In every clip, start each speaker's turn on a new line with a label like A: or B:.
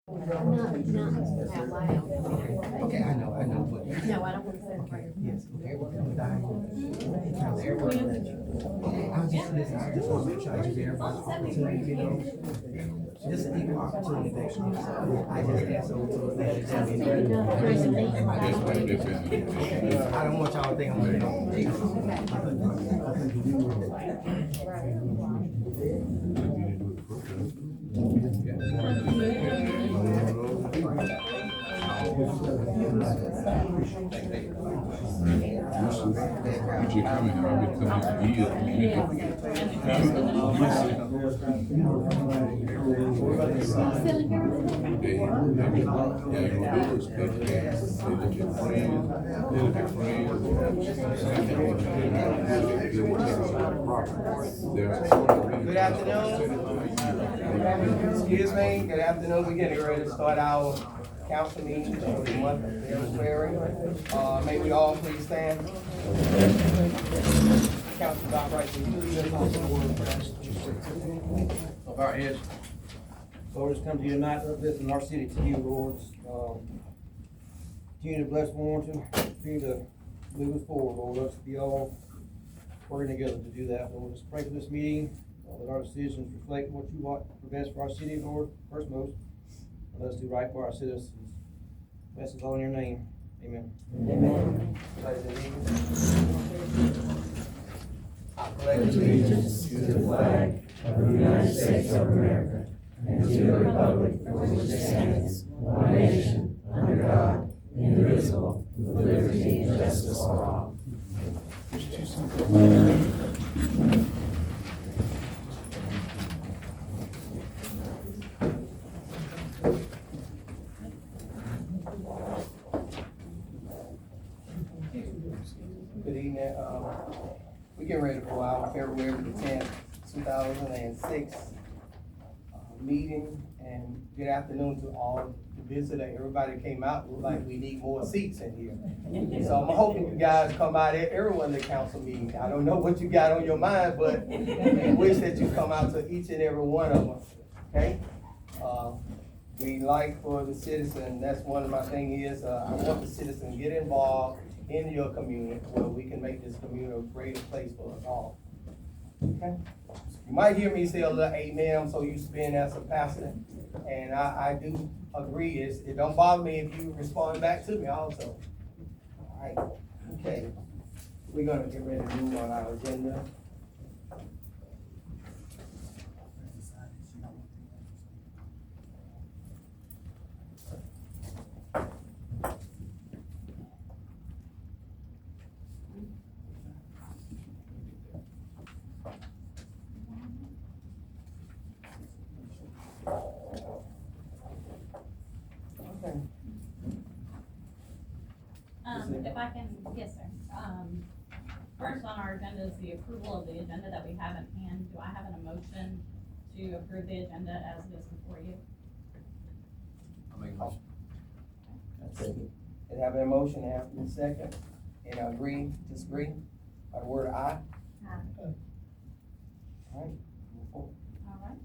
A: Not out loud.
B: Okay, I know, but.
A: No, I don't want to say it right.
B: Yes, okay, well, I'll just listen, I just want to make sure I give everybody an opportunity, you know. Just an equal opportunity, so I just asked them to let it tell me. I don't want y'all to think I'm Good afternoon. Excuse me, good afternoon. We're getting ready to start our council meeting for the month of February. May we all please stand. Council Doc right to
C: Of our heads. Lord, it's come to you tonight to uplift our city to you, Lord. Continue to bless Warrenton, continue to move us forward, Lord. Let's be all working together to do that, Lord. Let's pray for this meeting, that our decisions reflect what you want for best for our city, Lord, first most. And let us do right for our citizens. Bless us all in your name. Amen.
B: Amen. I pledge allegiance to the flag of the United States of America and to the republic for which it stands, one nation, under God, indivisible, with liberty and justice for all. Good evening. We're getting ready for our February the 10th, 2006 meeting, and good afternoon to all the visitors. Everybody came out, looked like we need more seats in here. So I'm hoping you guys come out at everyone in the council meeting. I don't know what you got on your mind, but I wish that you come out to each and every one of them, okay? We like for the citizen, that's one of my things is, I want the citizen to get involved in your community where we can make this community a greater place for us all. Okay? You might hear me say a little amen, I'm so used to being as a pastor, and I do agree, it don't bother me if you respond back to me also. All right, okay. We're gonna get ready to move on our agenda.
D: If I can, yes, sir. First on our agenda is the approval of the agenda that we have in hand. Do I have an emotion to approve the agenda as it is before you?
C: I'll make a motion.
B: And have an motion, and have a second, and agree, disagree, by the word aye. All right, move forward.
D: All right.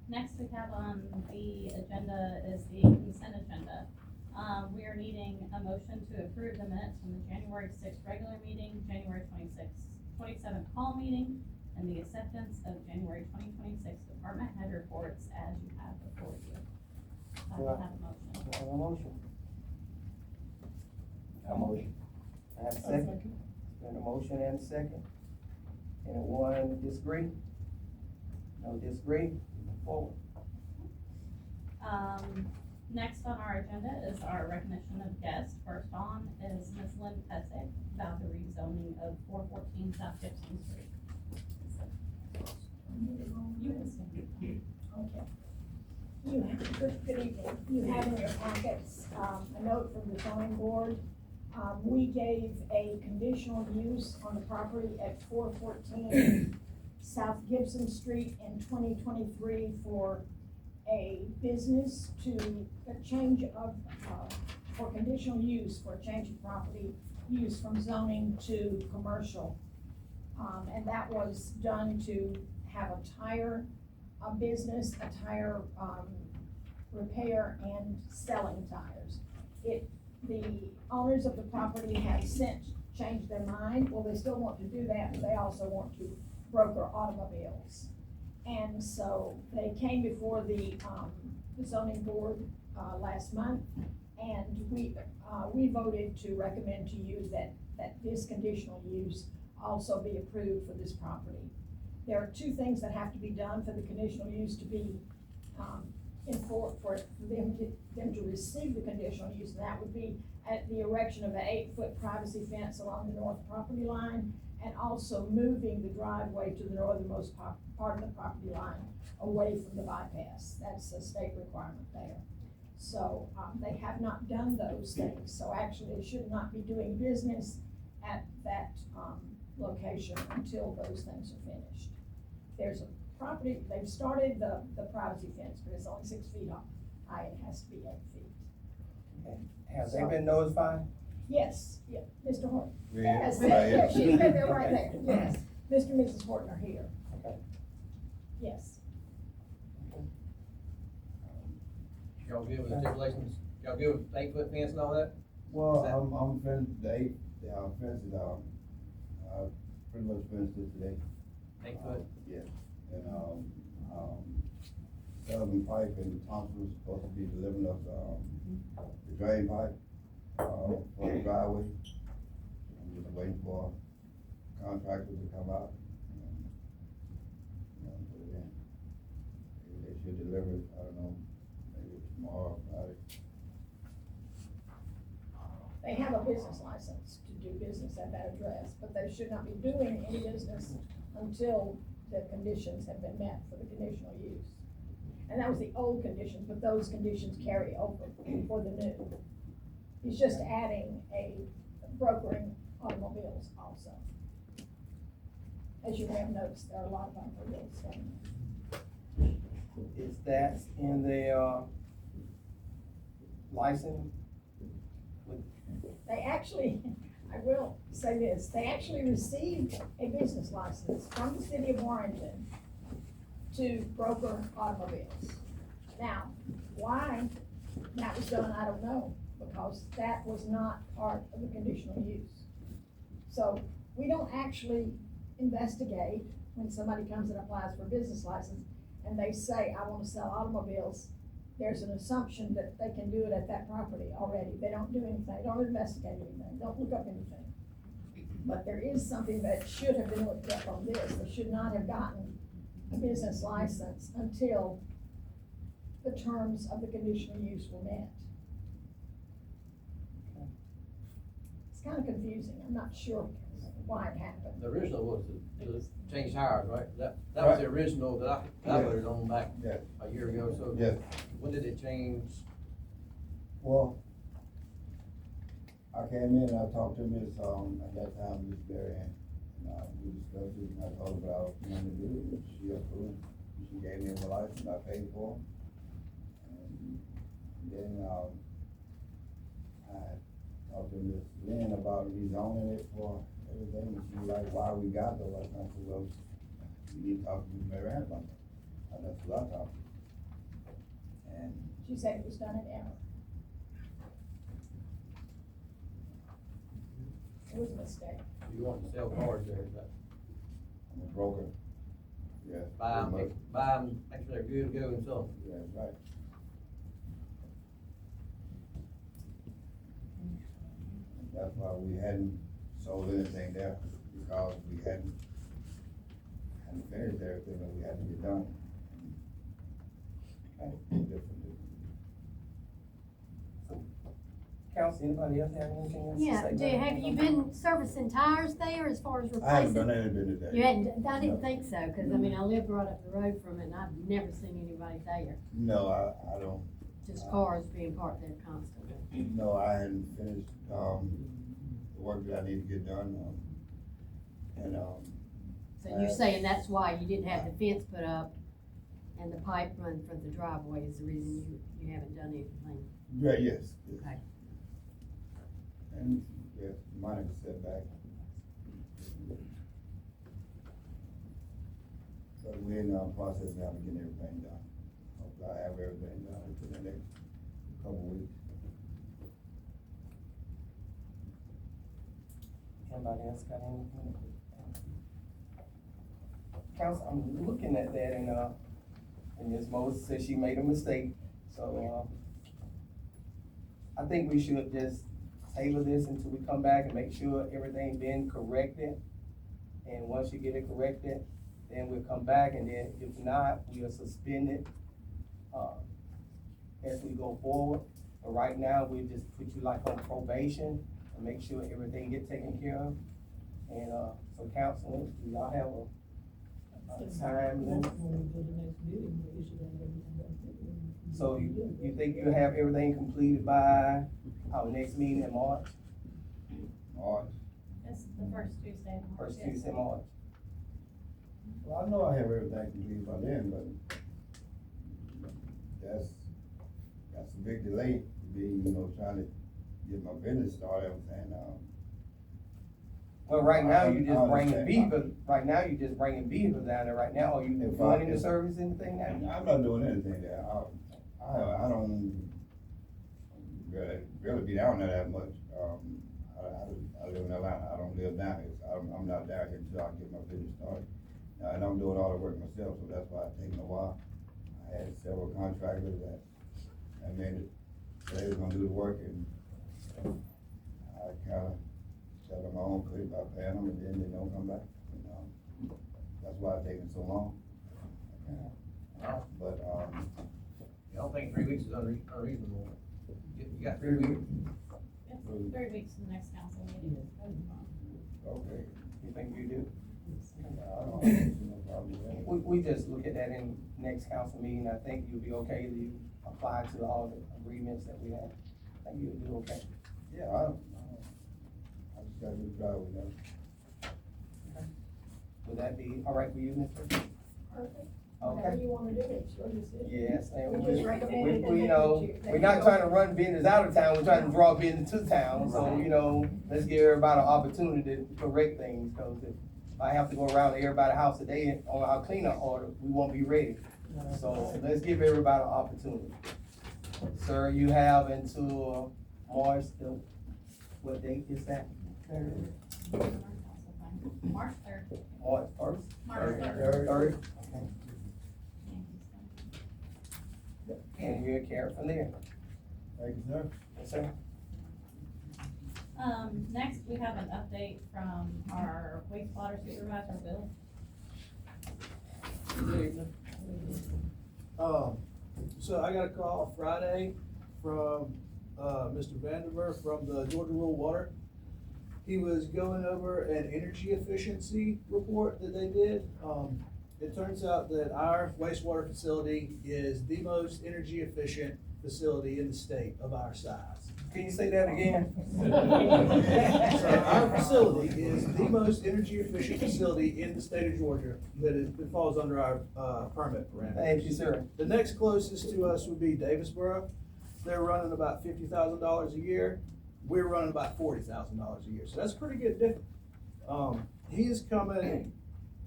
D: Next we have on the agenda is the consent agenda. We are needing a motion to approve the minutes from the January 6th regular meeting, January 27th call meeting, and the acceptance of January 2026 department head reports as you have before you. I will have a motion.
B: I have a motion. I have a second. And a motion and a second. Anyone disagree? No disagree? Move forward.
D: Next on our agenda is our recognition of guests. First on is Ms. Lynn Pesic about the rezoning of 414 South Gibson Street. You can stand.
E: Okay. Good evening. You have in your packets, a note from the zoning board. We gave a conditional use on the property at 414 South Gibson Street in 2023 for a business to a change of, for conditional use, for a change of property use from zoning to commercial. And that was done to have a tire business, a tire repair and selling tires. The owners of the property have since changed their mind, well, they still want to do that, but they also want to broker automobiles. And so they came before the zoning board, last month, and we voted to recommend to you that this conditional use also be approved for this property. There are two things that have to be done for the conditional use to be, for them to receive the conditional use, and that would be at the erection of an 8-foot privacy fence along the north property line, and also moving the driveway to the northernmost part of the property line away from the bypass. That's a state requirement there. So, they have not done those things, so actually they should not be doing business at that, location until those things are finished. There's a property, they've started the privacy fence, but it's only 6 feet high, it has to be 8 feet.
B: Have they been notified?
E: Yes, yeah, Mr. Horton.
C: Yeah,
E: Yes,
C: right
E: yeah,
C: here.
E: she's right there, right there, yes. Mr. and Mrs. Horton are here.
B: Okay.
E: Yes.
C: Y'all good with the stipulations? Y'all good with 8-foot fence and all that?
F: Well,
C: Is that-
F: I'm finished, the fence is, pretty much finished it today.
C: 8 foot?
F: Yeah, and, Sullivan Pipe and Thompson was supposed to be delivering us, the drain pipe, for the driveway. I'm just waiting for contractors to come out and, put it in. They should deliver it, I don't know, maybe tomorrow, Friday.
E: They have a business license to do business at that address, but they should not be doing any business until the conditions have been met for the conditional use. And that was the old conditions, but those conditions carry over for the new. He's just adding a brokering automobiles also. As you may have noticed, there are a lot of automobiles coming in.
B: Is that in the, license?
E: They actually, I will say this, they actually received a business license from the city of Warrenton to broker automobiles. Now, why that was done, I don't know, because that was not part of the conditional use. So we don't actually investigate when somebody comes and applies for a business license and they say, I wanna sell automobiles. There's an assumption that they can do it at that property already. They don't do anything, don't investigate anything, don't look up anything. But there is something that should have been looked up on this. They should not have gotten a business license until the terms of the conditional use were met. It's kind of confusing. I'm not sure why it happened.
C: The original was to change tires, right? That was the original that I voted on back
F: Yeah.
C: a year ago, so.
F: Yeah.
C: When did it change?
F: Well, I came in and I talked to Miss, at that time, Miss Berry, and, we discussed it, and I told her what I was going to do, and she approved. She gave me a license, I paid for it. And then, I talked to Miss Lynn about rezoning it for everything, and she was like, why we got the license? I said, well, you need to talk to Miss Mary Ann about that. And that's what I talked to. And
E: She said it was done in error. It was a mistake.
C: You want to sell cars there, is that
F: I'm a broker. Yeah.
C: buy
F: pretty
C: them,
F: much.
C: make sure they're good to go and sell them?
F: Yeah, that's right. That's why we hadn't sold anything there, because we hadn't finished everything that we had to get done.
B: Council, anybody else have anything else to
A: Yeah,
B: say?
A: have you been servicing tires there as far as
F: I haven't done
A: replacing?
F: anything today.
A: You hadn't, I didn't
F: No.
A: think so, cause I mean, I live right up the road from it and I've never seen anybody there,
F: No, I don't,
A: just cars being parked there constantly.
F: no, I hadn't finished, the work that I need to get done, and,
A: So you're saying that's why you didn't have the fence put up and the pipe run for the driveway is the reason you haven't done anything?
F: yeah, yes.
A: Okay.
F: And, yeah, minor setback. But we're in the process now of getting everything done. I have everything done within the next couple weeks.
B: Anybody else got anything? Council, I'm looking at that and Ms. Moses said she made a mistake, so, I think we should just table this until we come back and make sure everything been corrected. And once you get it corrected, then we'll come back, and then if not, we'll suspend it, as we go forward. But right now, we just put you like on probation and make sure everything get taken care of. And, so council, do y'all have a time limit? So you think you'll have everything completed by our next meeting in March,
F: March,
D: It's the first Tuesday of March.
B: first
D: yes.
B: Tuesday in March?
F: well, I know I have everything completed by then, but that's a big delay, being, trying to get my business started, I'm saying,
B: Well, right now, you
F: I
B: just bringing
F: understand.
B: vehicles, right now, you just bringing vehicles down there right now, are you
F: If
B: doing
F: I-
B: any service, anything now?
F: I'm not doing anything there. I don't really be down there that much. I live in Atlanta. I don't live down here. So I'm not down here until I get my business started. And I'm doing all the work myself, so that's why it's taking a while. I had several contractors that, they was gonna do the work, and I kinda shut them on, put it by paying them, and then they don't come back. And, that's why it's taking so long. But,
C: I don't think 3 weeks is unreasonable. You got 3 weeks?
D: It's 3 weeks to the next council meeting.
F: okay.
B: You think you do?
F: I don't see no problem with that.
B: We just look at that in next council meeting, I think you'll be okay, if you apply to all the agreements that we have, I think you'll do okay.
F: Yeah, I just gotta do the driveway now.
B: Would that be all right for you, Mr.?
E: Perfect. Whatever
B: Okay,
E: you wanna do, it's your decision.
B: yes, and
E: We just recommend
B: we know, we're not trying to run business out of town, we're trying to draw business to town, so, let's give everybody an opportunity to correct things, cause if I have to go around to everybody's house today on our cleanup order, we won't be ready. So let's give everybody an opportunity. Sir, you have until March, what date is that?
D: March 3rd.
B: March first?
D: March 3rd.
B: Third, and we'll carry it from there.
F: Thank you, sir.
B: Yes, sir.
D: Next, we have an update from our wastewater supervisor, Bill.
G: So I got a call Friday from, Mr. Vandiver from the Georgia Rural Water. He was going over an energy efficiency report that they did. It turns out that our wastewater facility is the most energy efficient facility in the state of our size.
B: Can you say that again?
G: So our facility is the most energy efficient facility in the state of Georgia that falls under our, permit parameters.
B: Thank you, sir.
G: The next closest to us would be Davisboro. They're running about $50,000 a year. We're running about $40,000 a year, so that's a pretty good difference. He is coming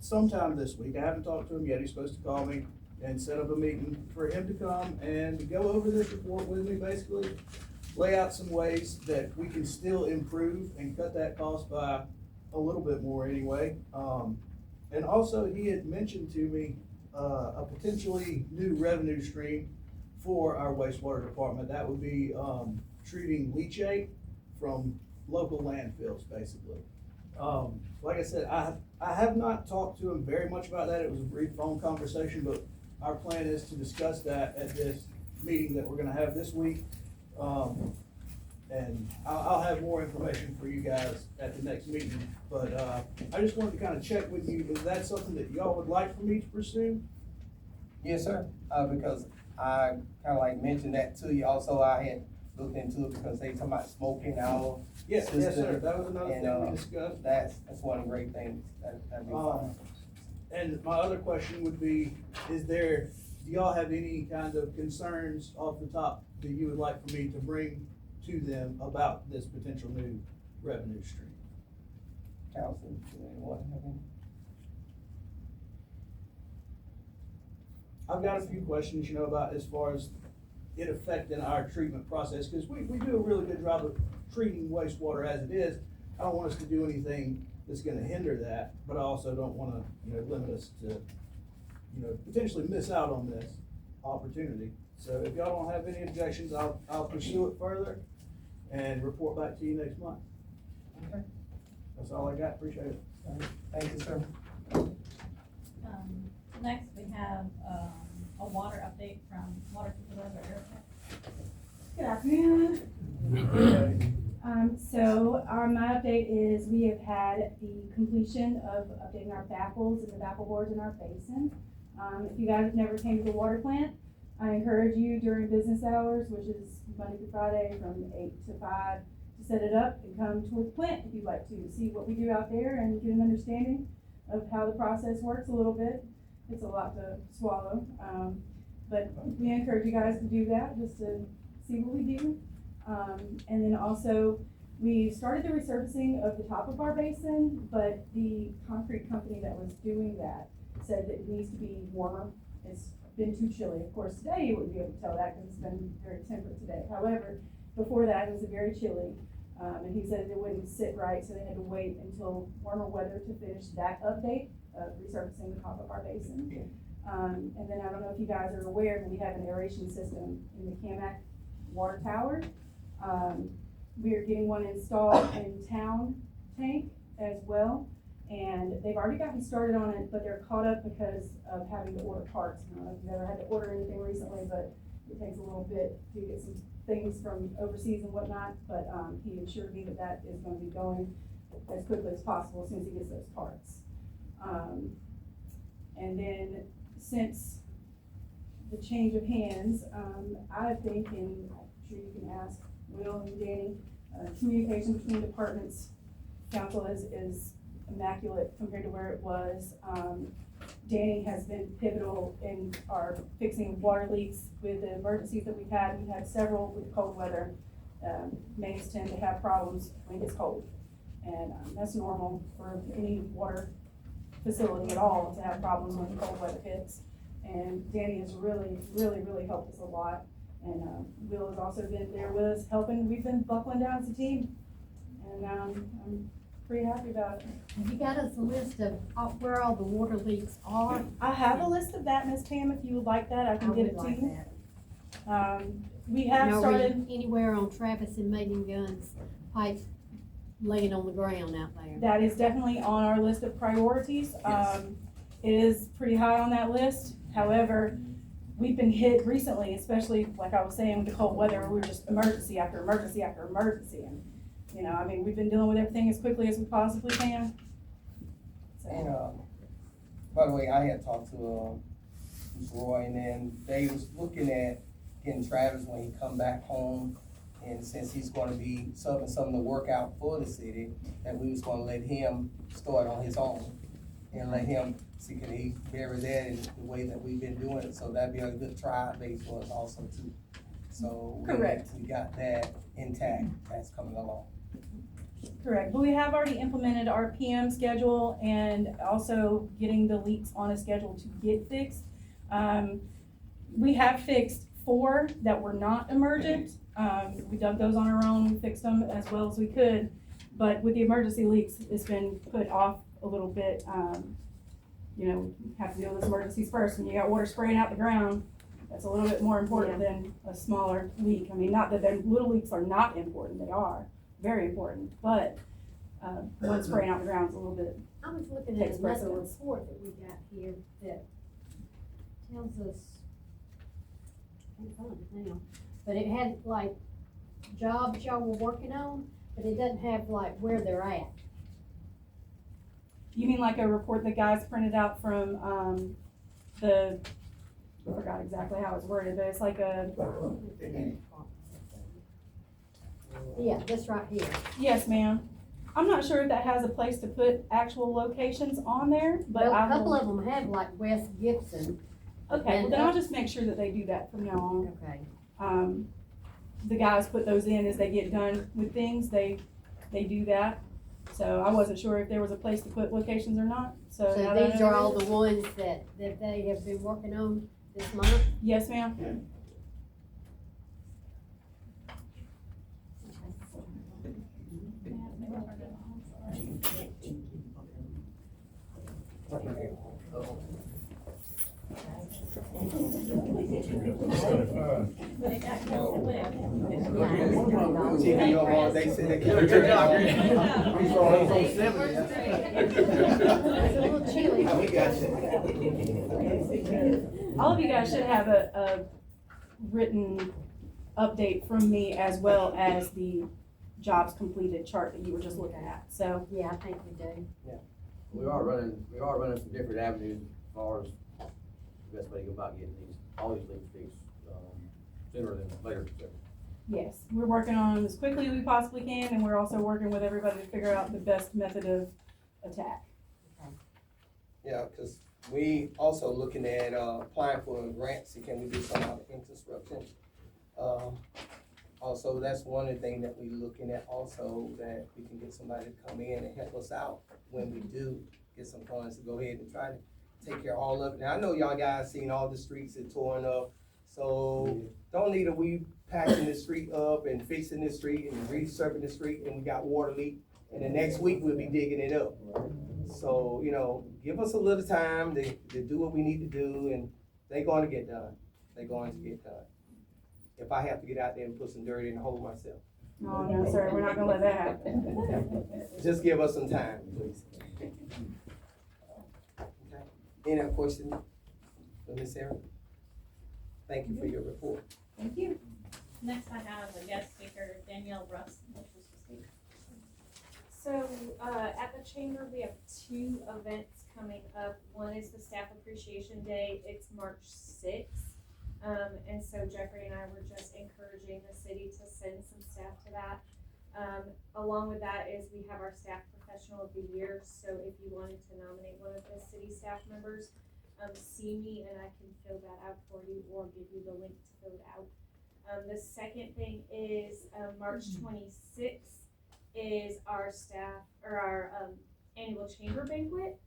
G: sometime this week. I haven't talked to him yet. He's supposed to call me and set up a meeting for him to come and go over this report with me, basically lay out some ways that we can still improve and cut that cost by a little bit more anyway. And also, he had mentioned to me, a potentially new revenue stream for our wastewater department. That would be, treating leachate from local landfills, basically. Like I said, I have not talked to him very much about that. It was a brief phone conversation, but our plan is to discuss that at this meeting that we're gonna have this week. And I'll have more information for you guys at the next meeting, but, I just wanted to kind of check with you, is that something that y'all would like for me to pursue?
B: Yes, sir, because I kinda like mentioned that to you, also I had looked into it because they talking about smoking our
G: Yes,
B: system.
G: yes, sir, that was another
B: And,
G: thing we discussed.
B: That's one of the great things, that'd be fine.
G: And my other question would be, do y'all have any kind of concerns off the top that you would like for me to bring to them about this potential new revenue stream?
B: Council, do anyone have any?
G: I've got a few questions, about as far as it affecting our treatment process, because we do a really good job of treating wastewater as it is. I don't want us to do anything that's gonna hinder that, but I also don't wanna, limit us to, potentially miss out on this opportunity. So if y'all don't have any objections, I'll pursue it further and report back to you next month.
B: Okay.
G: That's all I got, appreciate it.
B: Thank you, sir.
D: Next, we have, a water update from Water Supervisor Erica.
H: Good afternoon. My update is we have had the completion of updating our baffles and the baffle boards in our basin. If you guys have never came to the water plant, I encourage you during business hours, which is Monday through Friday from 8 to 5, to set it up and come tour the plant if you'd like to see what we do out there and get an understanding of how the process works a little bit. It's a lot to swallow, but we encourage you guys to do that just to see what we do. And then also, we started the resurfacing of the top of our basin, but the concrete company that was doing that said that it needs to be warmer. It's been too chilly. Of course, today you wouldn't be able to tell that because it's been very temperate today. However, before that, it was very chilly. And he said it wouldn't sit right, so they had to wait until warmer weather to finish that update of resurfacing the top of our basin. And then I don't know if you guys are aware, but we have an aeration system in the Camac water tower. We are getting one installed in town tank as well. And they've already gotten started on it, but they're caught up because of having to order parts. I don't know if you've ever had to order anything recently, but it takes a little bit to get some things from overseas and whatnot. But he assured me that that is going to be going as quickly as possible as soon as he gets those parts. And then since the change of hands, I think, and I'm sure you can ask Will and Danny, communication between departments, council is immaculate compared to where it was. Danny has been pivotal in our fixing water leaks with the emergencies that we've had. We've had several with cold weather. Mains tend to have problems when it gets cold. And that's normal for any water facility at all to have problems when cold weather hits. And Danny has really helped us a lot. And Will has also been there with us helping. We've been buckling down as a team. And I'm pretty happy about it.
A: Have you got us a list of where all the water leaks are?
H: I have a list of that, Ms. Pam, if you would like that, I can get it to you. We have
A: Now,
H: started,
A: anywhere on Travis and Maiden Guns pipe laying on the ground out there?
H: that is definitely on our list of priorities.
G: Yes.
H: It is pretty high on that list. However, we've been hit recently, especially like I was saying with the cold weather, we were just emergency after emergency after emergency. And, we've been dealing with everything as quickly as we possibly can.
B: And, by the way, I had talked to, Ms. Roy, and then they was looking at getting Travis when he come back home. And since he's gonna be subbing some of the work out for the city, that we was gonna let him start on his own. And let him see, can he bury that in the way that we've been doing it, so that'd be a good trial base for us also too. So.
H: Correct.
B: We got that intact, that's coming along.
H: Correct, but we have already implemented our PM schedule and also getting the leaks on a schedule to get fixed. We have fixed 4 that were not emergent. We dug those on our own, we fixed them as well as we could. But with the emergency leaks, it's been put off a little bit. Have to deal with those emergencies first. When you got water spraying out the ground, that's a little bit more important than a smaller leak. I mean, not that the little leaks are not important, they are very important, but one spraying out the ground is a little bit.
A: I was looking
H: Takes
A: at another
H: precedence.
A: report that we got here that tells us, I can't find it now, but it had like jobs y'all were working on, but it doesn't have like where they're at.
H: You mean like a report the guys printed out from I forgot exactly how it's worded, but it's like a.
A: Yeah, this right here.
H: Yes, ma'am. I'm not sure if that has a place to put actual locations on there, but
A: Well,
H: I
A: a couple
H: will.
A: of them have like West Gibson.
H: Okay, well then I'll just make sure that they do that from now on.
A: Okay.
H: The guys put those in as they get done with things, they do that. So I wasn't sure if there was a place to put locations or not, so.
A: So
H: now that I
A: these
H: know
A: are
H: there
A: all
H: is-
A: the ones that they have been working on this month?
H: Yes, ma'am.
B: TV all day, say they can't turn it off.
A: It's a little chilly.
B: We got you.
H: All of you guys should have a written update from me as well as the jobs completed chart that you were just looking at, so.
A: Yeah, I think we do.
I: We are running some different avenues as far as the best way to go about getting all these things fixed, sooner than later. So.
H: Yes, we're working on them as quickly as we possibly can, and we're also working with everybody to figure out the best method of attack.
B: Yeah, cause we also looking at, applying for grants, see can we do some out in construction? Also, that's one of the things that we looking at also, that we can get somebody to come in and help us out when we do get some funds to go ahead and try to take care of all of it. Now, I know y'all guys seen all the streets that torn up, so don't need a we patching the street up and fixing the street and resurfacing the street and we got water leak, and the next week we'll be digging it up. So, you know, give us a little time to do what we need to do, and they're going to get done. They're going to get done. If I have to get out there and put some dirt in the hole myself.
H: Oh, no, sir, we're not gonna let that happen.
B: Just give us some time, please. Okay. Any other questions for Ms. Sarah? Thank you for your report.
H: Thank you.
D: Next I have a guest speaker, Danielle Russ, wishes to speak.
J: So, at the chamber, we have 2 events coming up. One is the Staff Appreciation Day. It's March 6th. And so Jeffrey and I were just encouraging the city to send some staff to that. Along with that is we have our Staff Professional of the Year. So if you wanted to nominate one of the city staff members, see me and I can fill that out for you or give you the link to fill it out. The second thing is, March 26th is our staff, or our, annual chamber banquet.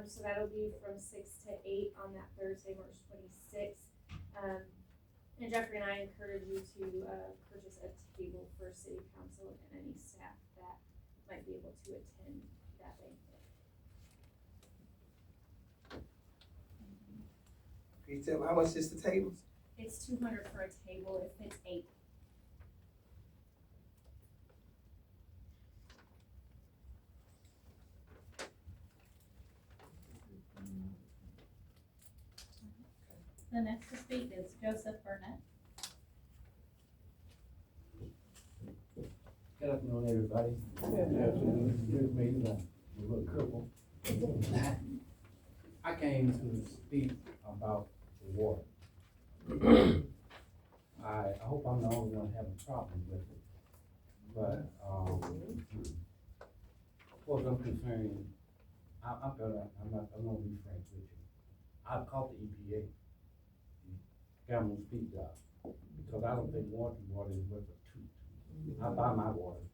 J: So that'll be from 6 to 8 on that Thursday, March 26th. And Jeffrey and I encourage you to, purchase a table for city council and any staff that might be able to attend that banquet.
B: Can you tell me how much is the tables?
J: It's $200 for a table, it fits 8.
D: The next to speak is Joseph Burnett.
K: Good afternoon, everybody. Excuse me, I'm a little crippled. I came to speak about the water. I hope I'm the only one having problems with it. But, of course, I'm concerned, I'm gonna be frank with you. I've called the EPA, got them on speed dial, because I don't think water is worth a toot. I buy my water,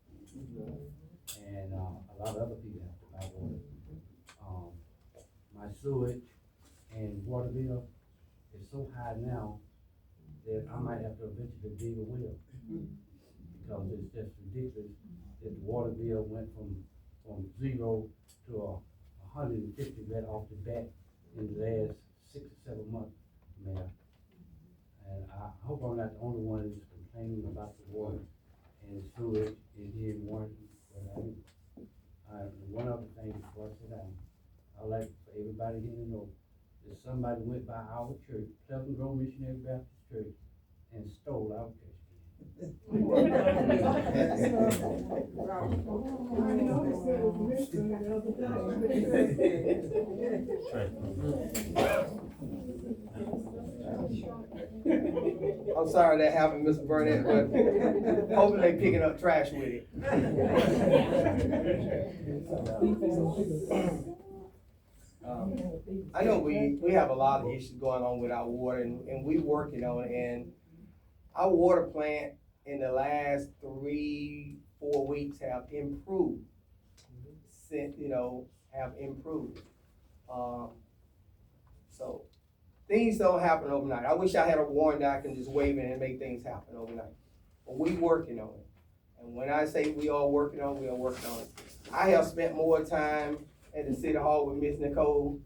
K: and a lot of other people have to buy water. My sewage and water bill is so high now that I might have to eventually dig a well, because it's just ridiculous that the water bill went from 0 to 150 right off the bat in the last 6 or 7 months, Mayor. And I hope I'm not the only one that's complaining about the water and sewage in here in Warrenton, but one other thing before I sit down, I'd like for everybody here to know that somebody went by our church, Pleasant Grove Missionary Baptist Church, and stole our church.
B: I'm sorry that happened, Mr. Burnett, but hoping they picking up trash with it. I know we have a lot of issues going on with our water, and we working on it, and our water plant in the last 3-4 weeks have improved. Have improved. So things don't happen overnight. I wish I had a wand that I can just wave in and make things happen overnight. But we working on it. And when I say we are working on it. I have spent more time at the city hall with Miss Nicole.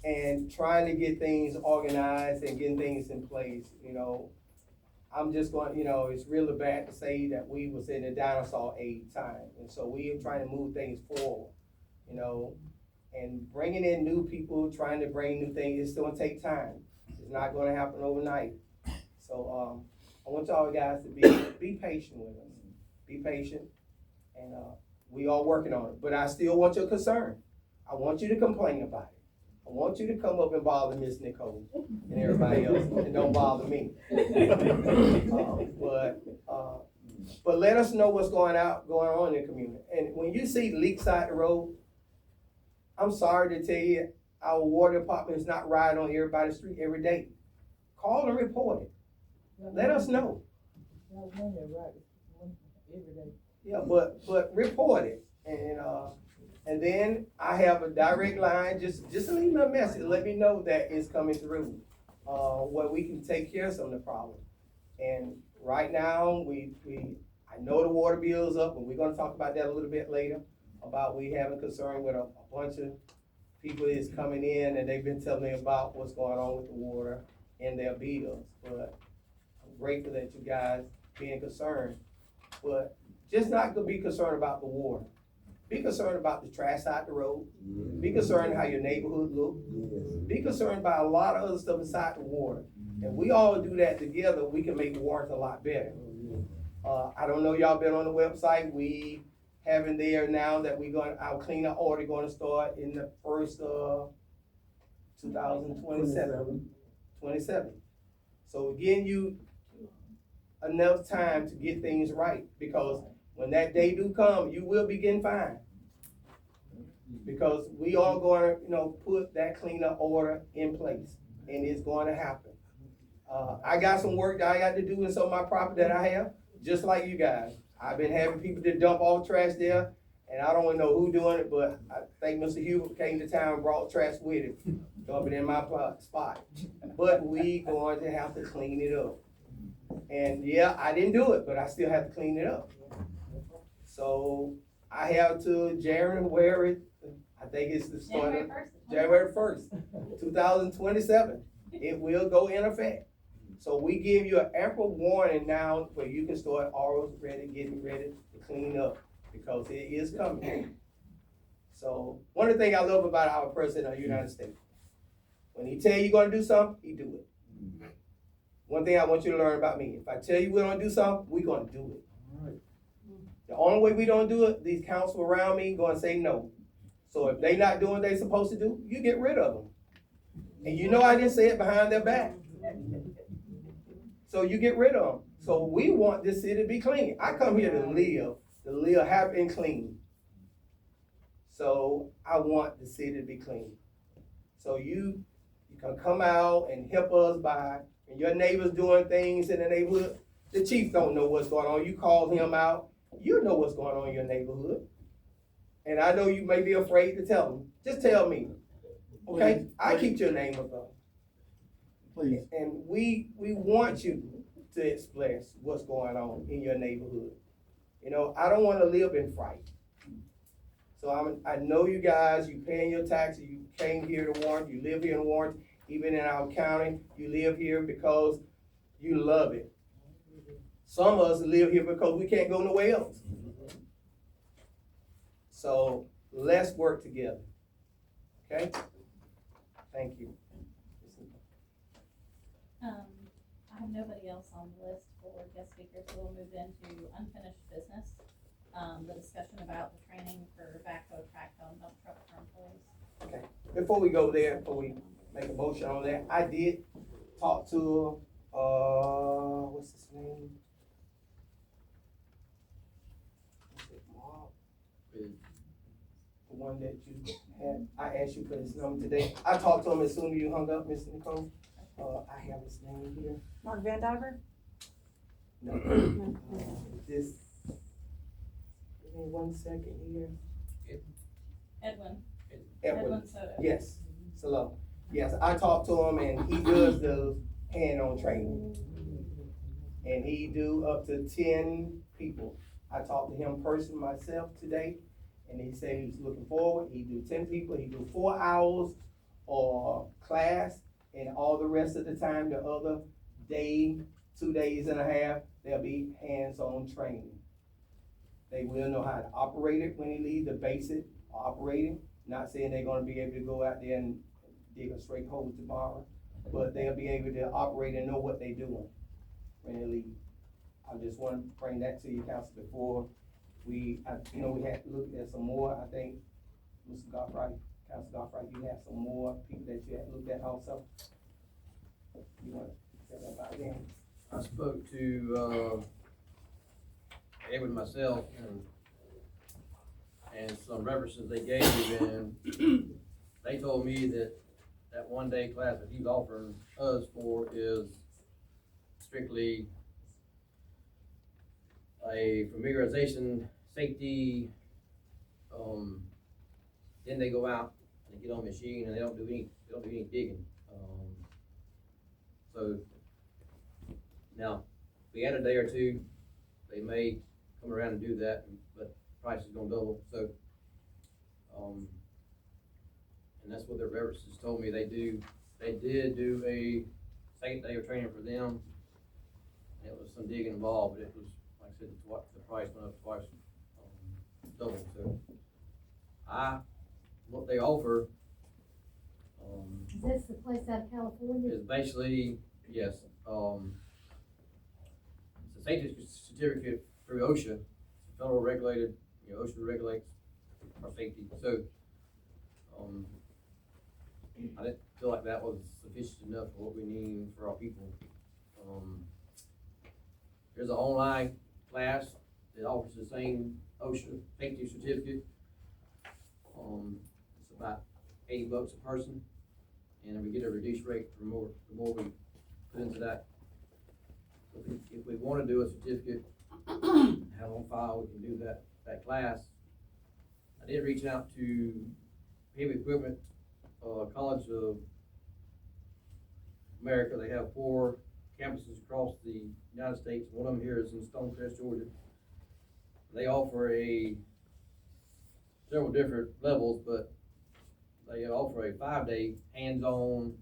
B: and trying to get things organized and getting things in place, you know. I'm just going, you know, it's really bad to say that we was in the dinosaur age time. And so we are trying to move things forward, you know, and bringing in new people, trying to bring new things, it's gonna take time. It's not gonna happen overnight. So, I want y'all guys to be patient with us. Be patient, and, we are working on it. But I still want your concern. I want you to complain about it. I want you to come up and bother Miss Nicole and everybody else, and don't bother me. But let us know what's going on in the community. And when you see leaks out the road, I'm sorry to tell you, our water department is not riding on everybody's street every day. Call and report it. Let us know. Yeah, but report it, and then I have a direct line. Just leave me a message. Let me know that it's coming through, where we can take care of some of the problems. And right now, I know the water bill is up, and we're gonna talk about that a little bit later. About we having concern with a bunch of people is coming in, and they've been telling me about what's going on with the water and their bills. But I'm grateful that you guys being concerned, but just not to be concerned about the water. Be concerned about the trash out the road. Be concerned how your neighborhood look. Be concerned about a lot of other stuff inside the water. And we all do that together, we can make Warren a lot better. I don't know, y'all been on the website. We have in there now that our cleanup order gonna start in the first 2027. 27. So again, you enough time to get things right, because when that day do come, you will be getting fined. Because we are going to, put that cleanup order in place, and it's going to happen. I got some work that I got to do in some of my property that I have, just like you guys. I've been having people to dump all trash there, and I don't know who doing it, but I think Mr. Hubert came to town and brought trash with him, dumping in my spot. But we going to have to clean it up. And yeah, I didn't do it, but I still have to clean it up. So I have to January, I think it's the start of January 1st, 2027. It will go in effect. So we give you an ample warning now where you can start always getting ready to clean up, because it is coming. So one of the things I love about our President of the United States, when he tell you you're gonna do something, he do it. One thing I want you to learn about me, if I tell you we're gonna do something, we're gonna do it. The only way we don't do it, these council around me gonna say no. So if they not doing what they supposed to do, you get rid of them. And you know I didn't say it behind their back. So you get rid of them. So we want this city to be clean. I come here to live happy and clean. So I want the city to be clean. So you can come out and help us by, and your neighbors doing things in the neighborhood. The chief don't know what's going on. You call him out. You know what's going on in your neighborhood. And I know you may be afraid to tell him. Just tell me. Okay? I keep your name above. Please. And we want you to express what's going on in your neighborhood. I don't want to live in fright. So I know you guys, you paying your taxes, you came here to Warren, you live here in Warren, even in our county, you live here because you love it. Some of us live here because we can't go nowhere else. So let's work together. Okay? Thank you.
D: I have nobody else on the list for guest speakers, so we'll move into unfinished business. The discussion about the training for backhoe, trackhoe, and dump truck for employees.
B: Okay. Before we go there, before we make a motion on that, I did talk to, what's his name? Is it Mark? The one that you had, I asked you for his number today. I talked to him as soon as you hung up, Miss Nicole. I have his name here.
L: Mark Van Diver?
B: No. Give me 1 second here.
D: Edwin.
B: Edwin,
D: Soto.
B: yes, Salone. Yes, I talked to him and he does the hand-on training. And he do up to 10 people. I talked to him personally myself today, and he said he's looking forward. He do 10 people, he do 4 hours or class, and all the rest of the time, the other day, 2 days and a half, there'll be hands-on training. They will know how to operate it when they leave, the basic operating. Not saying they're gonna be able to go out there and dig a straight hole tomorrow, but they'll be able to operate and know what they're doing when they leave. I just want to bring that to you, council, before we had to look at some more. I think, Mr. Goffright, Council Goffright, you have some more people that you had looked at also. You want to say that about them?
I: I spoke to, Edwin myself and some references they gave me, and they told me that 1 day class that he's offering us for is strictly a familiarization, safety, then they go out and they get on the machine and they don't do any digging. So now, we add a day or two, they may come around and do that, but price is gonna double, so, and that's what their references told me they did do a second day of training for them. And it was some digging involved, but it was, like I said, the price went up twice, double, so. What they offer,
A: Is this the place out of California?
I: is basically, yes, it's a safety certificate through OSHA, it's federal regulated, OSHA regulates our safety, so, I didn't feel like that was sufficient enough for what we need for our people. There's an online class that offers the same OSHA safety certificate. It's about $80 a person, and we get a reduced rate the more we put into that. If we wanna do a certificate, have on file, we can do that class. I did reach out to Heavy Equipment, College of America. They have 4 campuses across the United States. One of them here is in Stonecrest, Georgia. They offer several different levels, but they offer a 5-day hands-on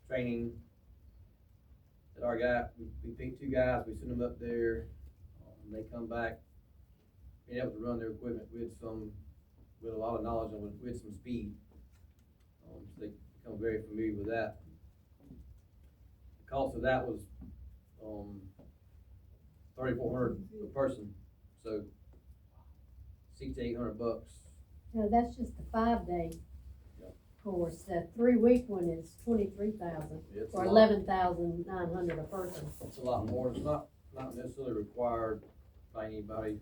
I: training that our guy, we pick 2 guys, we send them up there, they come back, being able to run their equipment with a lot of knowledge and with some speed. So they become very familiar with that. The cost of that was, $3,400 per person, so $600 to $800.
A: No, that's just the 5-day
I: Yep.
A: course. The 3-week one is 23,000
I: It's
A: or
I: a lot.
A: 11,900 a person.
I: It's a lot more. It's not necessarily required by anybody.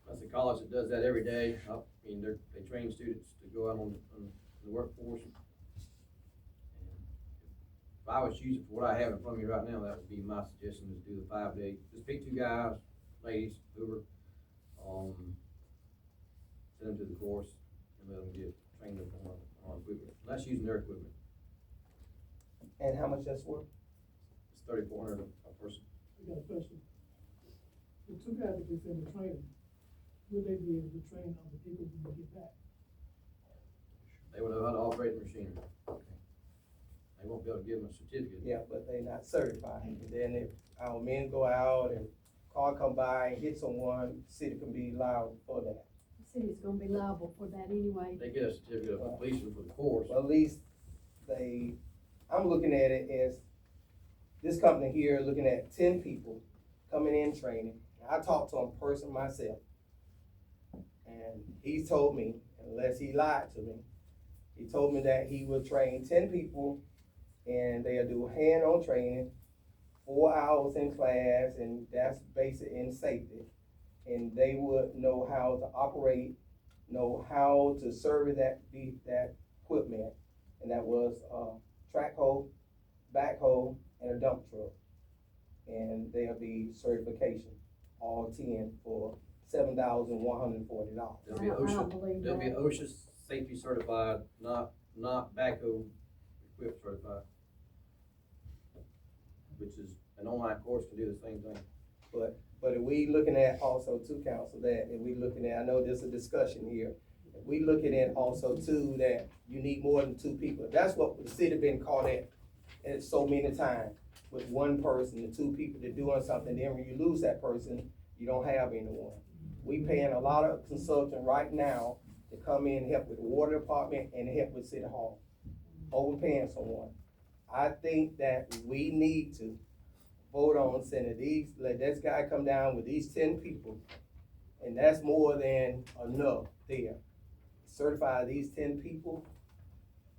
I: That's a college that does that every day. I mean, they train students to go out on the workforce. And if I was choosing for what I have in front of me right now, that would be my suggestion, is do the 5-day. Just pick 2 guys, ladies, whoever, send them to the course and let them get trained up on equipment. That's using their equipment.
B: And how much that's worth?
I: It's $3,400 a person.
L: I got a question. The 2 guys that they send to training, will they be able to train other people when they get back?
I: They will know how to operate the machinery. They won't be able to give them a certificate.
B: Yeah, but they're not certified. And then if our men go out and car come by and hit someone, city can be liable for that.
A: The city's gonna be liable for that anyway.
I: They get a certificate of completion for the course.
B: Well, at least I'm looking at it as this company here looking at 10 people coming in training. I talked to him personally myself. And he told me, unless he lied to me, he told me that he would train 10 people and they'll do hand-on training, 4 hours in class, and that's basic in safety. And they would know how to operate, know how to service that equipment. And that was track hoe, backhoe, and a dump truck. And there'll be certification all 10 for $7,140.
I: They'll be
A: I don't
I: OSHA,
A: believe
I: they'll be
A: that.
I: OSHA safety certified, not backhoe equipped certified. Which is an online course can do the same thing.
B: But if we looking at also too, council, that if we looking at, I know there's a discussion here. If we looking at also too, that you need more than 2 people. That's what the city been caught at so many times. With 1 person, the 2 people that doing something, then when you lose that person, you don't have anyone. We paying a lot of consultant right now to come in and help with the water department and help with city hall. Overpaying someone. I think that we need to vote on sending let this guy come down with these 10 people, and that's more than enough there. Certify these 10 people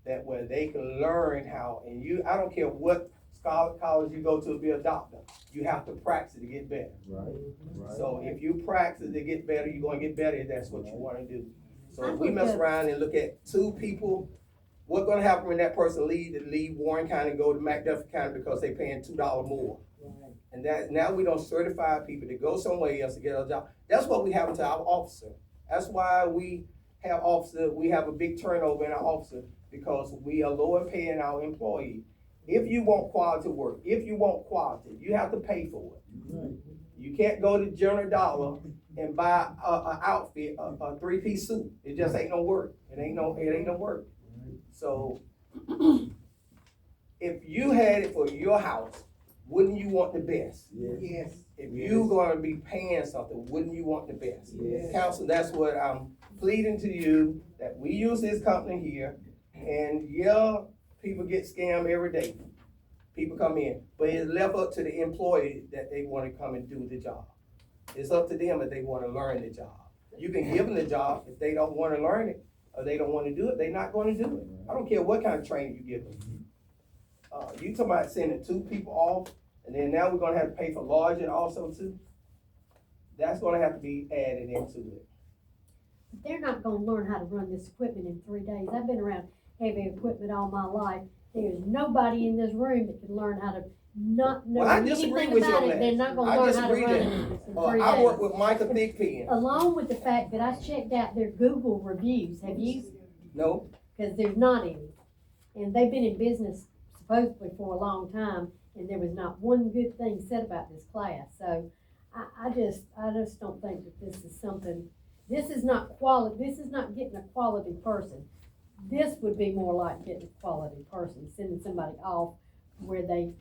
B: that where they can learn how, and I don't care what college you go to be a doctor, you have to practice to get better.
F: Right.
B: So if you practice to get better, you're gonna get better if that's what you wanna do. So
A: I
B: if we
A: look
B: mess
A: at-
B: around and look at 2 people, what's gonna happen when that person leave Warren County and go to McDuffie County because they paying $2 more? And that, now we don't certify people to go somewhere else to get a job. That's what we have to our officer. That's why we have we have a big turnover in our officer, because we are lower paying our employees. If you want quality work, if you want quality, you have to pay for it. You can't go to General Dollar and buy a outfit, a 3-piece suit. It just ain't no work. It ain't no work. So if you had it for your house, wouldn't you want the best?
F: Yes.
B: If you gonna be paying something, wouldn't you want the best?
F: Yes.
B: Council, that's what I'm pleading to you, that we use this company here, and yeah, people get scammed every day. People come in, but it's left up to the employee that they wanna come and do the job. It's up to them if they wanna learn the job. You can give them the job. If they don't wanna learn it, or they don't wanna do it, they're not gonna do it. I don't care what kind of training you give them. You talking about sending 2 people off, and then now we're gonna have to pay for lodging also too? That's gonna have to be added into it.
A: They're not gonna learn how to run this equipment in 3 days. I've been around heavy equipment all my life. There's nobody in this room that can learn how to not know
B: Well, I disagree
A: anything
B: with you
A: about
B: on
A: it.
B: that.
A: They're not gonna
B: I
A: learn how to
B: disagree
A: run
B: that.
A: it in 3
B: I work
A: days.
B: with Micah Thickpen.
A: Along with the fact that I checked out their Google reviews. Have you?
B: No,
A: Because there's not any. And they've been in business supposedly for a long time, and there was not one good thing said about this class. So I just don't think that this is something, this is not getting a quality person. This would be more like getting a quality person, sending somebody off where they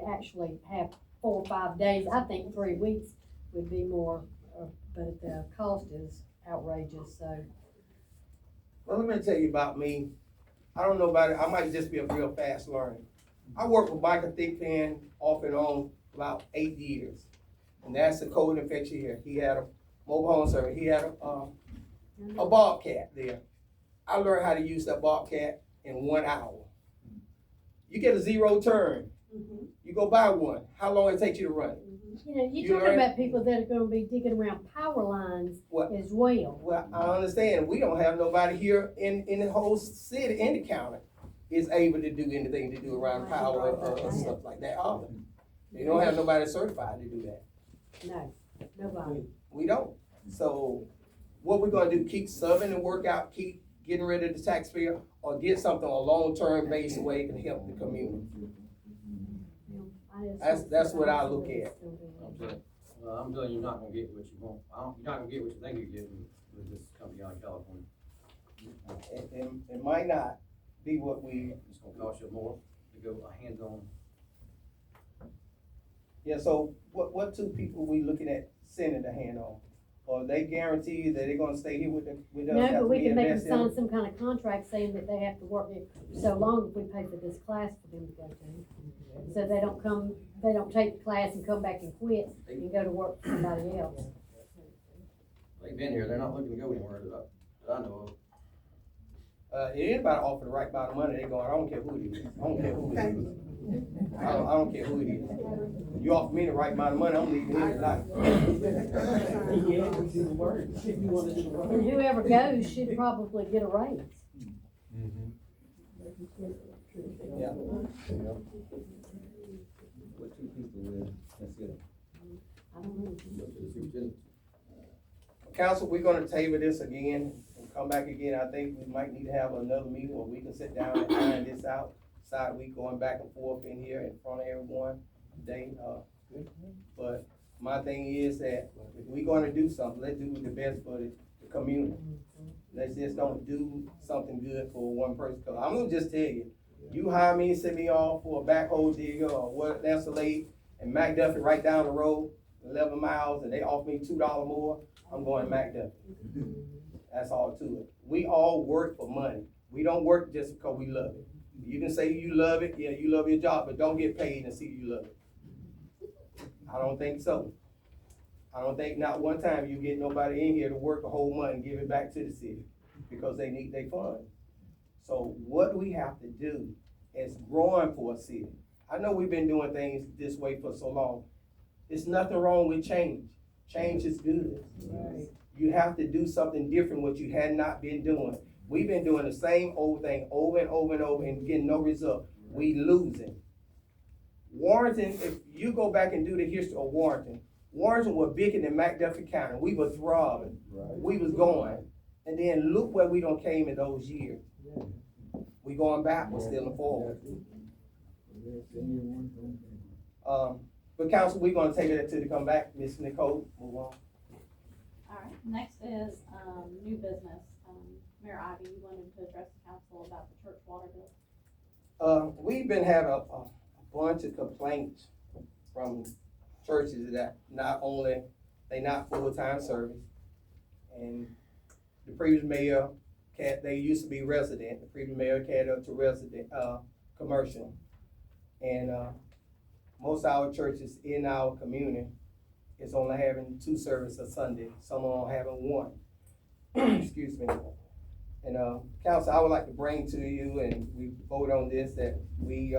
A: actually have 4 or 5 days. I think 3 weeks would be more, but the cost is outrageous, so.
B: well, let me tell you about me. I don't know about it, I might just be a real fast learner. I worked with Micah Thickpen off and on about 8 years. And that's the COVID infection here. He had a mobile home service, he had a Bobcat there. I learned how to use that Bobcat in 1 hour. You get a 0 turn, you go buy one, how long it takes you to run it?
A: You know,
B: You
A: you're talking
B: learn-
A: about people that are gonna be digging around power lines
B: What?
A: as well.
B: Well, I understand, we don't have nobody here in the whole city, in the county, is able to do anything to do around power or stuff like that, either. They don't have nobody certified to do that.
A: No, nobody.
B: We don't. So what we gonna do, keep subbing and work out, keep getting rid of the taxpayer, or get something on a long-term basis where it can help the community? That's what I look at.
I: I'm telling you, you're not gonna get what you want. You're not gonna get what you think you're getting with this company out of California.
B: It might not be what we,
I: It's gonna cost you more to go hands-on.
B: yeah, so what 2 people we looking at sending the hand on? Or they guarantee that they're gonna stay here with us?
A: No, but we can make them
B: invest in
A: sign some kind of contract saying that they have to work here so long if we pay for this class for them to go to. So they don't take the class and come back and quit and go to work for somebody else.
I: They've been here, they're not looking to go anywhere that I know of.
B: If anybody offer the right amount of money, they going, I don't care who it is. I don't care who it is. I don't care who it is. You offer me the right amount of money, I'm leaving here tonight.
A: And whoever goes should probably get a raise.
B: Yeah.
I: What 2 people will consider?
A: I don't know.
I: Go to the superintendent
B: council, we're gonna table this again and come back again. I think we might need to have another meeting where we can sit down and find this out. Side we going back and forth in here in front of everyone today, but my thing is that if we gonna do something, let's do the best for the community. Let's just don't do something good for one person, cause I'm gonna just tell you, you hire me, send me off for a backhoe digger or what, that's a late, and McDuffie right down the road, 11 miles, and they offer me $2 more, I'm going to McDuffie. That's all to it. We all work for money. We don't work just because we love it. You can say you love it, yeah, you love your job, but don't get paid and see you love it. I don't think so. I don't think not one time you get nobody in here to work a whole month and give it back to the city because they need their funds. So what we have to do is growing for a city. I know we've been doing things this way for so long. There's nothing wrong with change. Change is good. Right. You have to do something different what you had not been doing. We've been doing the same old thing over and over and over and getting no result. We losing. Warrenton, if you go back and do the history of Warrenton was bigger than McDuffie County. We were throbbing. Right. We was going. And then look where we done came in those years. We going backwards, still forward. But council, we're gonna take it until they come back. Ms. Nicole, move on.
D: All right, next is, new business. Mayor Ivy, you wanted to address the council about the church water bill.
B: We've been having a bunch of complaints from churches that not only, they not full-time service, and the previous mayor, they used to be resident, the previous mayor carried up to resident, commercial. And, most of our churches in our community is only having 2 services a Sunday, some are having 1. Excuse me. And, council, I would like to bring to you, and we vote on this, that we,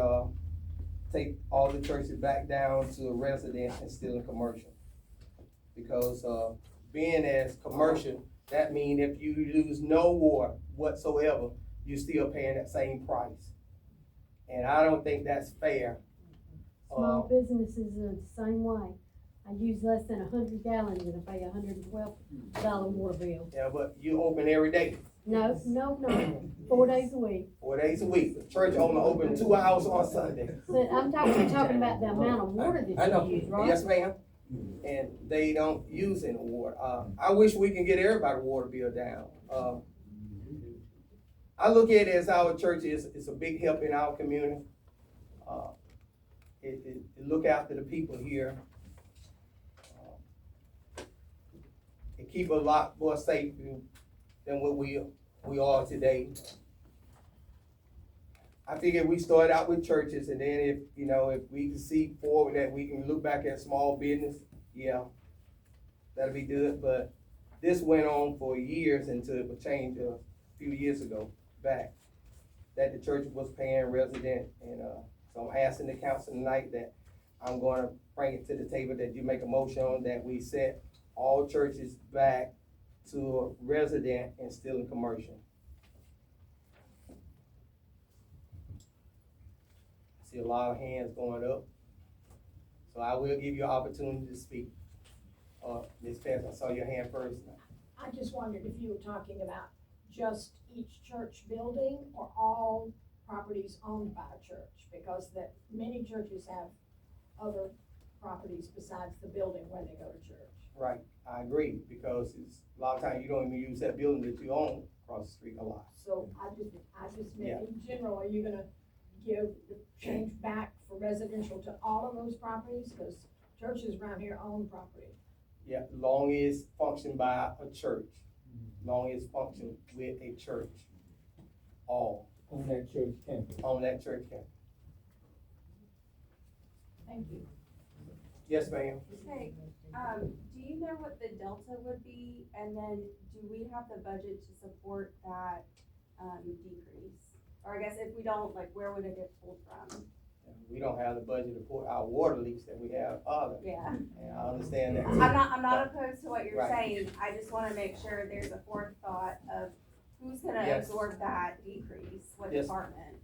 B: take all the churches back down to a resident and still in commercial. Because, being as commercial, that means if you use no water whatsoever, you're still paying that same price. And I don't think that's fair.
A: Small businesses are the same way. I use less than 100 gallons and I pay $112 water bill.
B: Yeah, but you open every day.
A: No, 4 days a week.
B: 4 days a week. The church only open 2 hours on Sunday.
A: But I'm talking about the amount of water that you use, right?
B: Yes, ma'am. And they don't use any water. I wish we can get everybody's water bill down. I look at it as our church is a big help in our community. It look after the people here. It keep a lot more safe than what we are today. I figured we started out with churches, and then if we can see forward that we can look back at small business, yeah, that'll be good. But this went on for years until it was changed a few years ago back, that the church was paying resident. And so I'm asking the council tonight that I'm going to bring it to the table that you make a motion on that we set all churches back to a resident and still in commercial. I see a lot of hands going up, so I will give you an opportunity to speak. Ms. Pence, I saw your hand first.
E: I just wondered if you were talking about just each church building or all properties owned by a church, because that many churches have other properties besides the building where they go to church.
B: Right, I agree, because it's a lot of times you don't even use that building that you own across the street a lot.
E: So I just meant in general, are you gonna give the change back for residential to all of those properties? Because churches around here own property.
B: Yeah, long as functioned by a church, long as functioned with a church, all.
L: On that church campus.
B: On that church campus.
E: Thank you.
B: Yes, ma'am.
M: Okay, do you know what the delta would be, and then do we have the budget to support that, decrease? Or I guess if we don't, like, where would it get pulled from?
B: We don't have the budget to put our water leaks that we have other.
M: Yeah.
B: And I understand that too.
M: I'm not opposed to what you're
B: Right.
M: saying, I just wanna make sure there's a forethought of who's gonna
B: Yes.
M: absorb that decrease, what
B: Yes.
M: department?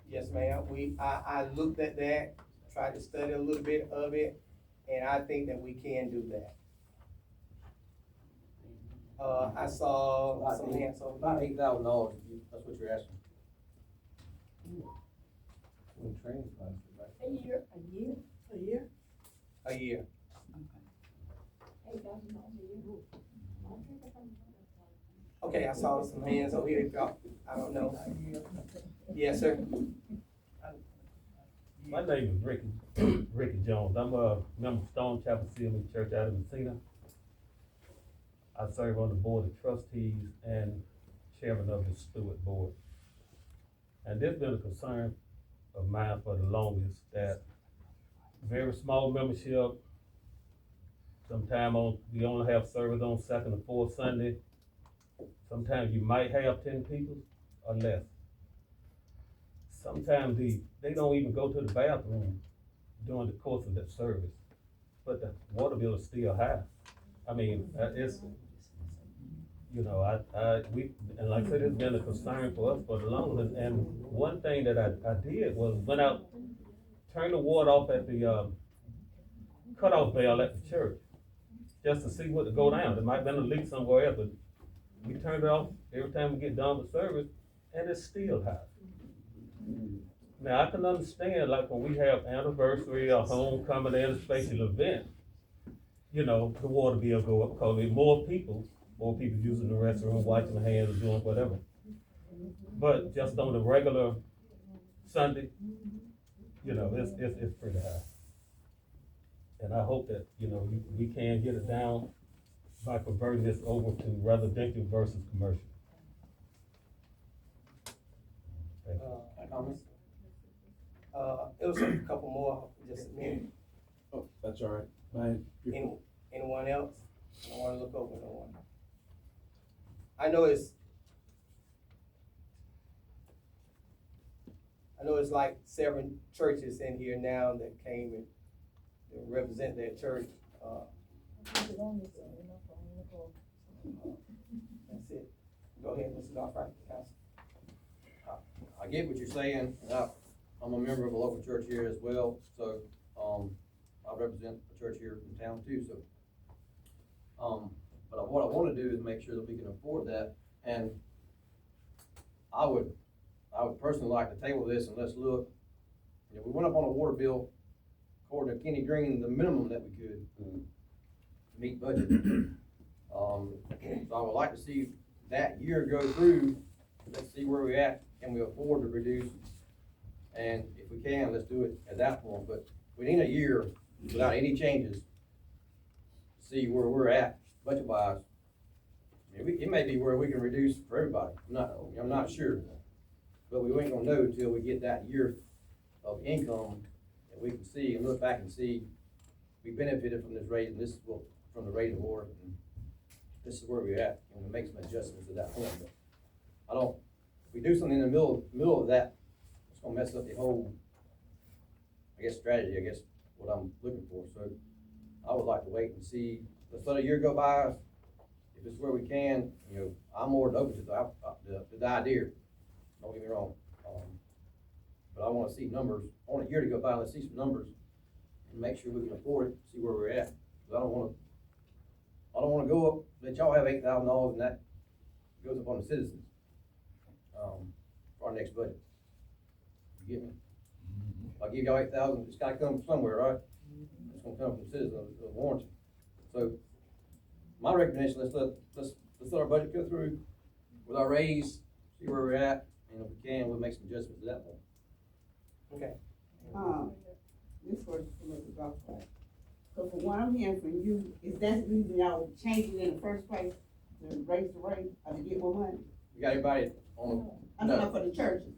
B: Yes, ma'am. I looked at that, tried to study a little bit of it, and I think that we can do that. I saw some hands over
I: About
B: here.
I: $8,000, that's what you're asking.
K: When training classes, right?
E: A year?
L: A year?
B: A year.
E: $8,000 a year.
B: Okay, I saw some hands over here. I don't know. Yes, sir.
N: My name is Ricky Jones. I'm a member of Stone Chapel CME Church out of Messina. I serve on the board of trustees and chairman of the steward board. And there's been a concern of mine for the longest that very small membership. Sometimes we only have service on second or fourth Sunday. Sometimes you might have 10 people or less. Sometimes they don't even go to the bathroom during the course of that service, but the water bill is still high. I mean, it's, you know, and like I said, it's been a concern for us for the longest. And one thing that I did was went out, turned the water off at the cutoff valve at the church, just to see what to go down. There might have been a leak somewhere else, but we turned it off every time we get done with service, and it's still high. Now, I can understand, like, when we have anniversary or homecoming and a special event, you know, the water bill go up because there's more people using the restroom, washing their hands, or doing whatever. But just on the regular Sunday, you know, it's pretty high. And I hope that, you know, we can get it down by converting this over to residential versus commercial. Thank you.
I: Comments?
B: It was a couple more, just a minute.
K: Oh, that's all right.
B: Anyone else? I don't wanna look over no one. I know it's like 7 churches in here now that came and they represent their church. That's it. Go ahead, Mr. Goffrey, council.
I: I get what you're saying. I'm a member of a local church here as well, so, I represent a church here in town too, so. But what I wanna do is make sure that we can afford that, and I would personally like to table this and let's look. You know, we went up on a water bill, according to Kenny Green, the minimum that we could to meet budget. So I would like to see that year go through, let's see where we're at, can we afford to reduce? And if we can, let's do it at that point, but we need a year without any changes to see where we're at budget wise. I mean, it may be where we can reduce for everybody, I'm not sure, but we ain't gonna know until we get that year of income that we can see and look back and see we benefited from this rate, and this is what, from the rate of water, and this is where we're at, and we make some adjustments at that point. But if we do something in the middle of that, it's gonna mess up the whole, I guess, strategy, I guess, what I'm looking for. So I would like to wait and see, let's let a year go by. If it's where we can, you know, I'm more than open to the idea, don't get me wrong. But I wanna see numbers, I want a year to go by, let's see some numbers, and make sure we can afford it, see where we're at. 'Cause I don't wanna go up, let y'all have $8,000 and that goes up on the citizens, for our next budget. You get me? If I give y'all 8,000, it's gotta come from somewhere, right? It's gonna come from citizens of Warrenton. So, my recommendation, let's let our budget go through with our raise, see where we're at, and if we can, we'll make some adjustments at that point.
B: Okay.
O: This question is for Mr. Goffrey. So from what I'm hearing from you, is that the reason y'all changed it in the first place, to raise the rate, or to get more money?
I: You got everybody on?
O: I'm talking about for the churches,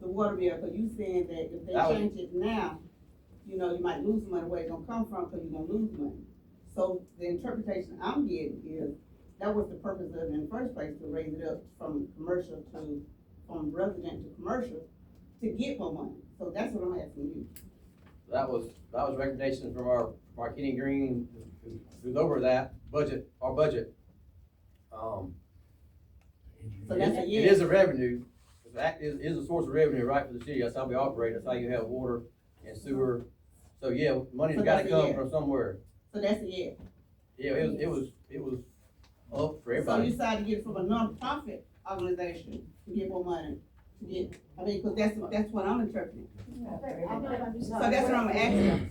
O: The water bill, cause you saying that if they
I: That was-
O: change it now, you know, you might lose money, where it's gonna come from, cause you're gonna lose money. So the interpretation I'm getting is, that was the purpose of it in the first place, to raise it up from resident to commercial, to get more money. So that's what I'm asking you.
I: That was recommendations from our Kenny Green, who's over that budget, our budget.
O: So that's a
I: It
O: yes.
I: is a revenue, that is a source of revenue, right, for the city, that's how we operate, that's how you have water and sewer. So, yeah, money's
O: So
I: gotta
O: that's a
I: come
O: yes.
I: from somewhere.
O: So that's a yes.
I: Yeah, it was it was up for
O: So you
I: everybody.
O: decided to get it from a nonprofit organization to get more money, to get, I mean, cause that's what I'm interpreting. So that's what I'm asking.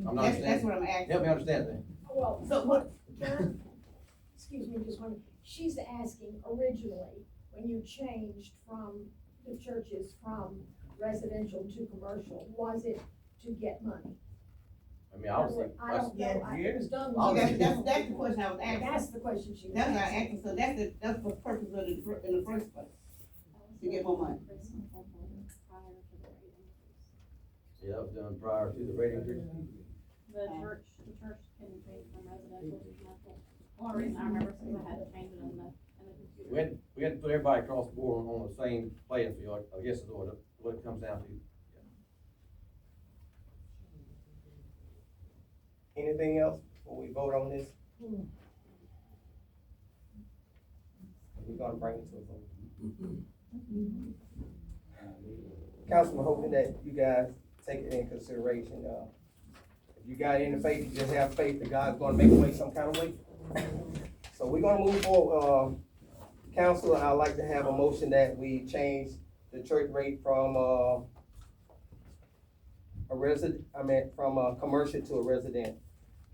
I: I'm not
O: That's
I: understanding.
O: what I'm asking.
I: Help me understand that.
E: Well,
O: So what,
E: Karen, excuse me, just one, she's asking originally, when you changed from the churches from residential to commercial, was it to get money?
I: I mean, obviously,
E: I don't know, it was done. with-
I: Obviously.
O: that's the question I was asking.
E: That's the question she was
O: That's what I
E: asking.
O: asking, so that's the purpose of it in the first place, to get more money.
I: yeah, that was done prior to the rate increase.
D: The church can change from residential to commercial. One reason I remember is because I had to change it in the computer.
I: We had to put everybody across the board on the same playing field, I guess is what it comes down to.
B: Anything else before we vote on this? We're gonna bring it to a vote. Councilman, hoping that you guys take it in consideration, if you got any faith, you just have faith that God's gonna make a way some kind of way. So we're gonna move forward, council, I'd like to have a motion that we change the church rate from, from a commercial to a resident.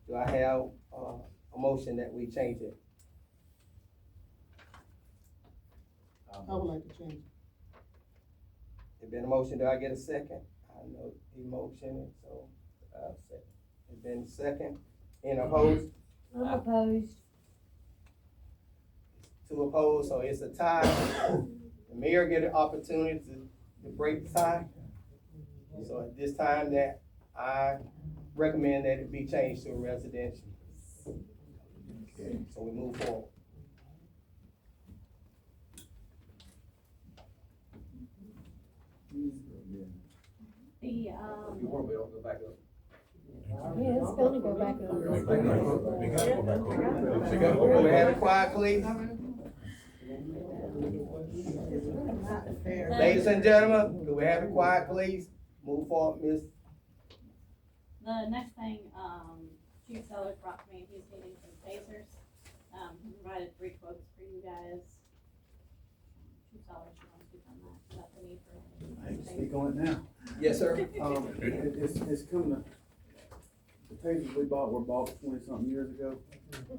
B: Do I have, a motion that we change it?
C: I would like to change it.
B: There's been a motion, do I get a second? I know he motioned, so, second. It's been second, any opposed?
A: I'm opposed.
B: Two opposed, so it's a tie. The mayor get an opportunity to break the tie. So at this time that I recommend that it be changed to a residential. So we move forward.
D: The,
I: If you want to, I'll go back up.
A: Yeah, it's gonna go back up.
B: Can we have it quiet, please? Ladies and gentlemen, can we have it quiet, please? Move forward, Miss.
D: The next thing, Chief Sellers brought to me, he's needing some tasers. He provided 3 quotes for you guys. Chief Sellers, you want to speak on that, about the need for.
P: I can speak on it now.
B: Yes, sir.
P: It's coming to, the tasers we bought were bought 20-something years ago,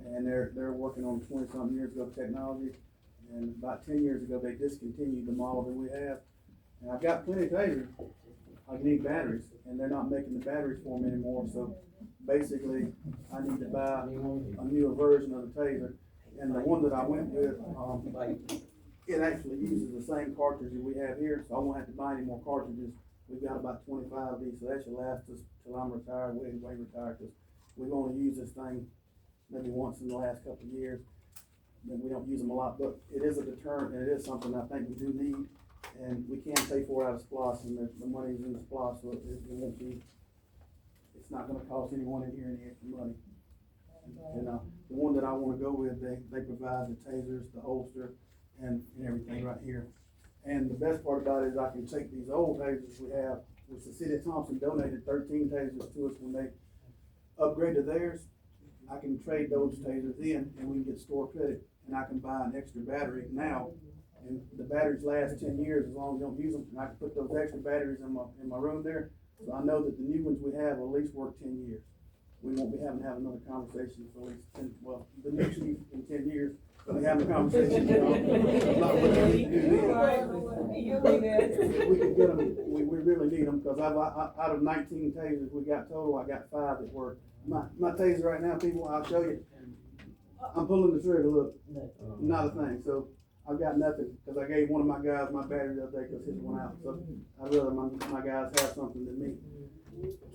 P: and they're working on 20-something years ago technology. And about 10 years ago, they discontinued the model that we have. And I've got plenty of tasers. I need batteries, and they're not making the batteries for me anymore, so basically, I need to buy a newer version of the taser. And the one that I went with, it actually uses the same cartridge that we have here, so I won't have to buy any more cartridges. We've got about 25 of these, so that should last us till I'm retired, way retired, because we've only used this thing maybe once in the last couple of years. And we don't use them a lot, but it is a deterrent, and it is something I think we do need. And we can pay for it out of SPLOST, and the money's in the SPLOST, so it won't be, it's not gonna cost anyone in here any extra money. And, the one that I wanna go with, they provide the tasers, the holster, and everything right here. And the best part about it is I can take these old tasers we have, which the city of Thompson donated 13 tasers to us when they upgraded theirs. I can trade those tasers in, and we can get store credit, and I can buy an extra battery now. And the batteries last 10 years as long as you don't use them, and I can put those extra batteries in my room there. So I know that the new ones we have will at least work 10 years. We won't be having to have another conversation for at least 10, well, the new chief in 10 years, we'll be having a conversation, you know. About what we need to do. If we can get them, we really need them, because out of 19 tasers we got total, I got 5 that work. My taser right now, people, I'll show you. I'm pulling the trigger, look, not a thing, so I've got nothing, because I gave one of my guys my battery the other day because his went out, so I'd rather my guys have something than me.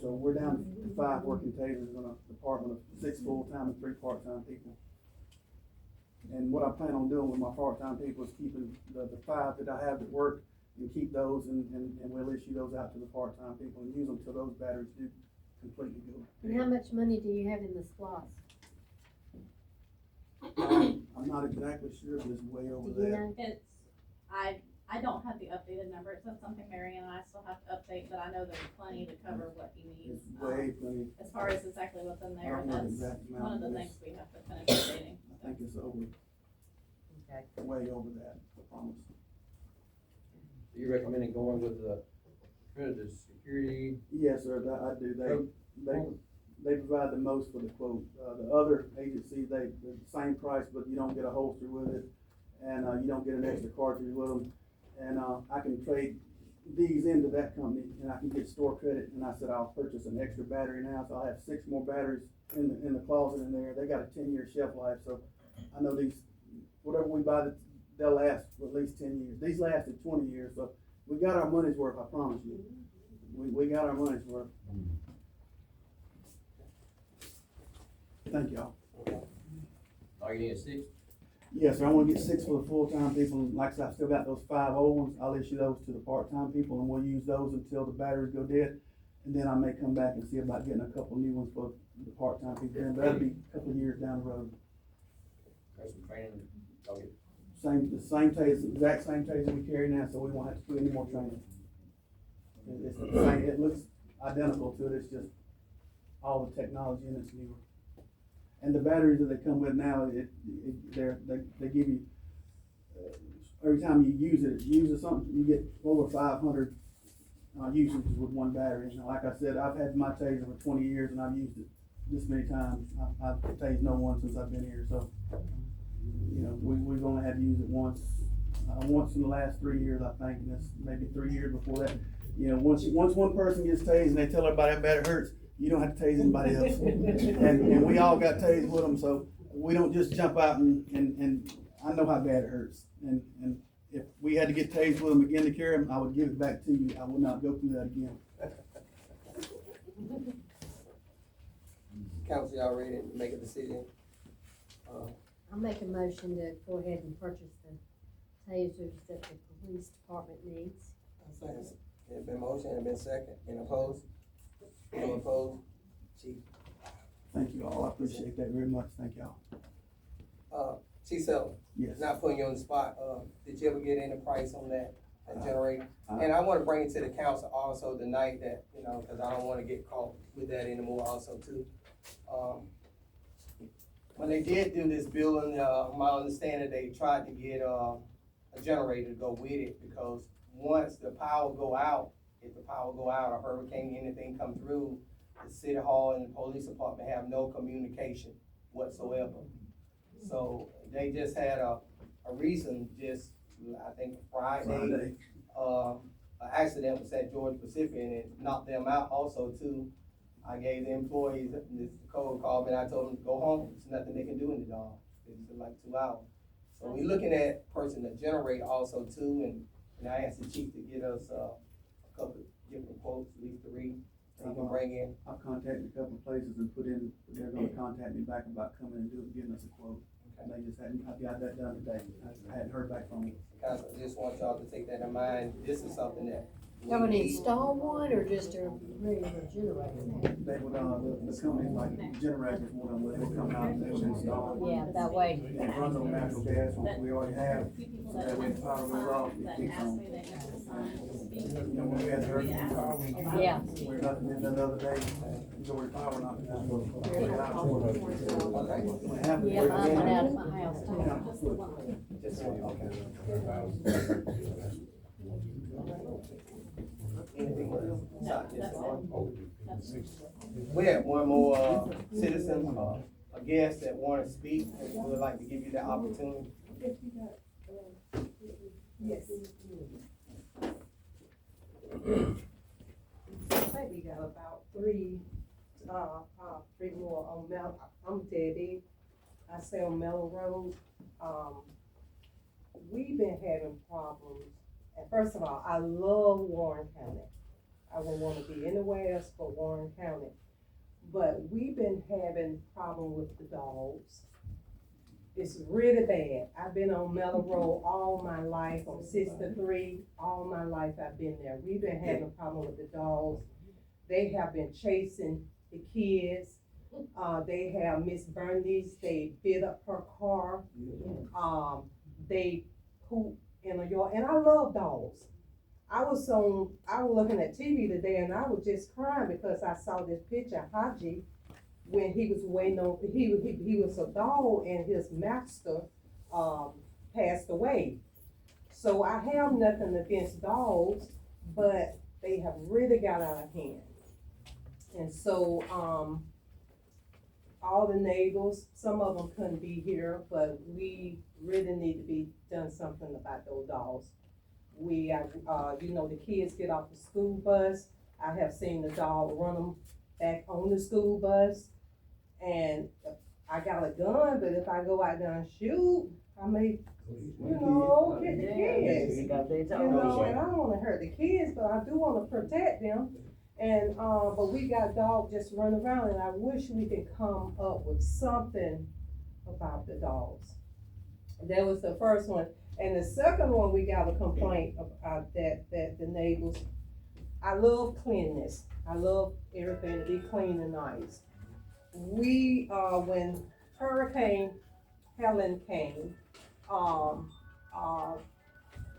P: So we're down to 5 working tasers in a department of 6 full-time and 3 part-time people. And what I plan on doing with my part-time people is keeping the 5 that I have that work, and keep those, and we'll issue those out to the part-time people and use them till those batteries do completely go.
A: And how much money do you have in the SPLOST?
P: I'm not exactly sure, but it's way over
A: Do you
P: there.
A: know?
D: It's, I don't have the updated number, it's not something Marion and I still have to update, but I know there's plenty to cover what he needs.
P: It's way plenty.
D: As far as exactly what's in
P: I
D: there,
P: don't know the
D: that's
P: exact amount,
D: one of the
P: but
D: things we have to finish updating.
P: I think it's over,
A: Okay.
P: way over that, I promise.
I: You recommending going with the security?
P: Yes, sir, that I do. They provide the most for the quote. The other agencies, they're the same price, but you don't get a holster with it, and, you don't get an extra cartridge with them. And, I can trade these into that company, and I can get store credit, and I said I'll purchase an extra battery now, so I'll have 6 more batteries in the closet in there. They got a 10-year shelf life, so I know these, whatever we buy, they'll last for at least 10 years. These lasted 20 years, so we got our money's worth, I promise you. We got our money's worth. Thank y'all.
I: All you need is 6?
P: Yes, sir, I wanna get 6 for the full-time people, and like I said, I've still got those 5 old ones, I'll issue those to the part-time people, and we'll use those until the batteries go dead. And then I may come back and see about getting a couple new ones for the part-time people, but that'll be a couple of years down the road.
I: There's some training, y'all get.
P: The same taser, exact same taser we carry now, so we won't have to do any more training. It's the same, it looks identical to it, it's just all the technology in it's newer. And the batteries that they come with now, they give you, every time you use it something, you get over 500 usages with one battery. And like I said, I've had my taser for 20 years and I've used it this many times. I've tased no one since I've been here, so, you know, we've only had to use it once in the last 3 years, I think, and that's maybe 3 years before that. You know, once one person gets tased and they tell everybody how bad it hurts, you don't have to tase anybody else. And we all got tased with them, so we don't just jump out and I know how bad it hurts. And if we had to get tased with them again to carry them, I would give it back to you. I would not go through that again.
B: Council, y'all ready to make a decision?
A: I'll make a motion to go ahead and purchase the tasers that the police department needs.
B: It's been motion, it's been second, any opposed? No opposed? Chief?
P: Thank you all, I appreciate that very much, thank y'all.
B: Chief Sullivan?
P: Yes.
B: Not putting you on the spot, did you ever get any price on that generator? And I wanna bring it to the council also tonight that, you know, cause I don't wanna get caught with that anymore also too. When they did do this building, my understanding, they tried to get, a generator to go with it, because once the power go out, if the power go out, a hurricane, anything come through, the city hall and the police department have no communication whatsoever. So they just had a reason, just, I think Friday, an accident was at Georgia Pacific and it knocked them out also too. I gave the employees, this code called me and I told them to go home, there's nothing they can do in the dog, it's like 2 hours. So we looking at person to generate also too, and I asked the chief to get us, a couple different quotes, at least 3, that he can bring in.
P: I've contacted a couple of places and they're gonna contact me back about coming and giving us a quote. And they just hadn't, I got that done today, I hadn't heard back from them.
B: Council, I just want y'all to take that in mind, this is something that we
A: Y'all gonna
B: need.
A: install one or just a regular generator?
P: They would, the company like generators, one of them, they come out and they would install it.
A: Yeah, that way.
P: It runs on natural gas, which we already have, so that when the power goes off, it
D: That
P: kicks
D: asked
P: on.
D: me, they never signed.
P: You know, when we had the hurricane,
A: Yeah.
P: we were nothing in the other day, Georgia Power knocked it out. When it happened,
A: Yeah, mine went out of my house too.
B: Just one, okay. Anything else? Besides this one? We have one more, citizen, a guest that wanna speak, and we would like to give you the opportunity.
Q: Yes. I think we got about three more on I'm Debbie. I stay on Mellow Road. We've been having problems. And first of all, I love Warren County. I would wanna be anywhere else but Warren County. But we've been having problem with the dogs. It's really bad. I've been on Mellow Road all my life, on 63, all my life I've been there. We've been having a problem with the dogs. They have been chasing the kids. They have Miss Burndy's, they bit up her car. They poop in a yard, and I love dogs. I was looking at TV today and I was just crying because I saw this picture of Haji when he was waiting on, he was a dog and his master, passed away. So I have nothing against dogs, but they have really got out of hand. And so, all the neighbors, some of them couldn't be here, but we really need to be done something about those dogs. We, the kids get off the school bus. I have seen the dog run them back on the school bus. And I got a gun, but if I go out there and shoot, I may, hit the kids. And I don't wanna hurt the kids, but I do wanna protect them. And, but we got dogs just running around, and I wish we could come up with something about the dogs. That was the first one. And the second one, we got a complaint about that the neighbors, I love cleanliness. I love everything to be clean and nice. We, when Hurricane Helen came,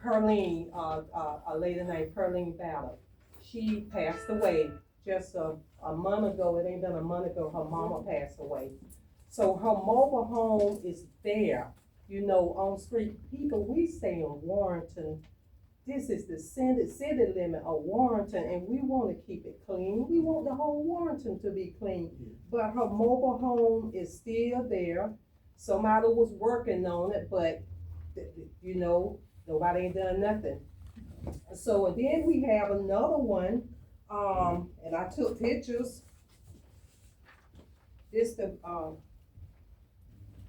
Q: Perlene, a lady named Perlene Ballard, she passed away just a month ago. It ain't been a month ago, her mama passed away. So her mobile home is there, on street. People, we stay in Warrenton. This is the city limit of Warrenton, and we wanna keep it clean. We want the whole Warrenton to be clean. But her mobile home is still there. Somebody was working on it, but, nobody ain't done nothing. So, and then we have another one, and I took pictures. This the,